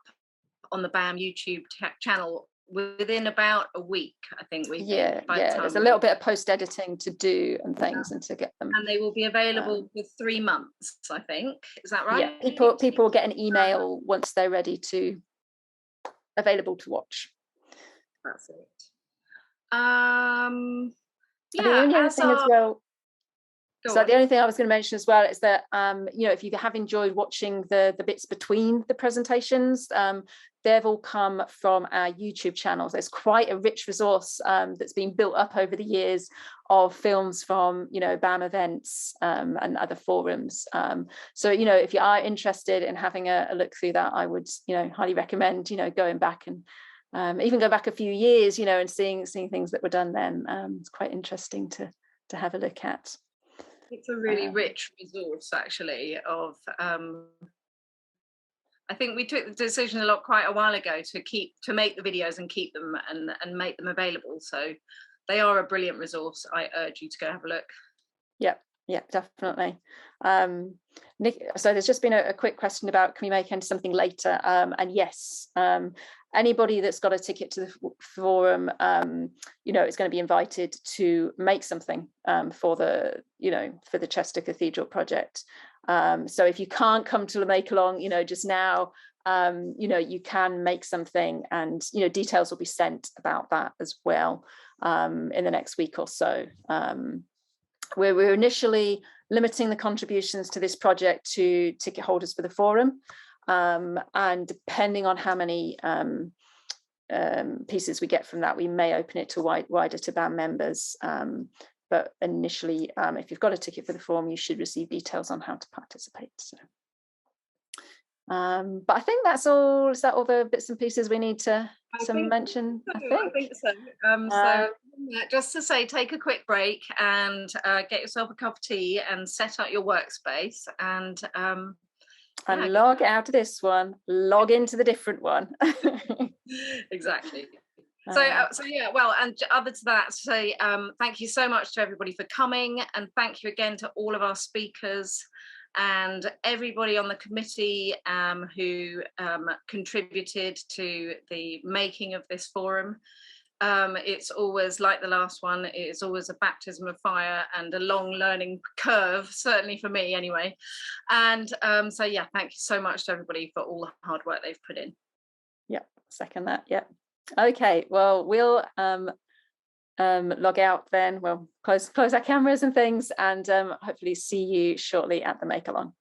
on the BAMM YouTube channel within about a week, I think we yeah, by the yeah. time There's a little bit of post editing to do and things, and to get them. and they will be available for 3 months, I think. Is that right? Yeah, people get an email once they're ready to available to watch. That's it. And Yeah, the only other thing as well. So the only thing I was going to mention as well is that you know, if you have enjoyed watching the bits between the presentations, they've all come from our YouTube channels. There's quite a rich resource that's been built up over the years of films from, you know, BAMM events and other forums. So, you know, if you are interested in having a look through that, I would, you know, highly recommend, you know, going back and even go back a few years, you know, and seeing things that were done then. It's quite interesting to have a look at. It's a really rich resource, actually, of I think we took the decision quite a while ago to make the videos and keep them and make them available. So they are a brilliant resource. I urge you to go have a look. Yeah, definitely. Nick, so there's just been a quick question about, can we make something later? And yes, anybody that's got a ticket to the forum, you know, is going to be invited to make something for the, you know, for the Chester Cathedral project. So if you can't come to the make along, you know, just now, you know, you can make something, and, you know, details will be sent about that as well in the next week or so. We're initially limiting the contributions to this project to ticket holders for the forum, and depending on how many pieces we get from that, we may open it to wider to BAMM members. But initially, if you've got a ticket for the forum, you should receive details on how to participate. So, but I think that's all. Is that all the bits and pieces we need to mention? So. I think so. So just to say, take a quick break and get yourself a cup of tea and set up your workspace and log out of this one, log into the different one. Exactly. So yeah, well, and other to that, say thank you so much to everybody for coming, and thank you again to all of our speakers and everybody on the committee who contributed to the making of this forum. It's always, like the last one, it's always a baptism of fire and a long learning curve, certainly for me anyway. And so yeah, thank you so much to everybody for all the hard work they've put in. Yeah, second that. Yeah. Okay, well, we'll log out then. We'll close our cameras and things, and hopefully see you shortly at the make along.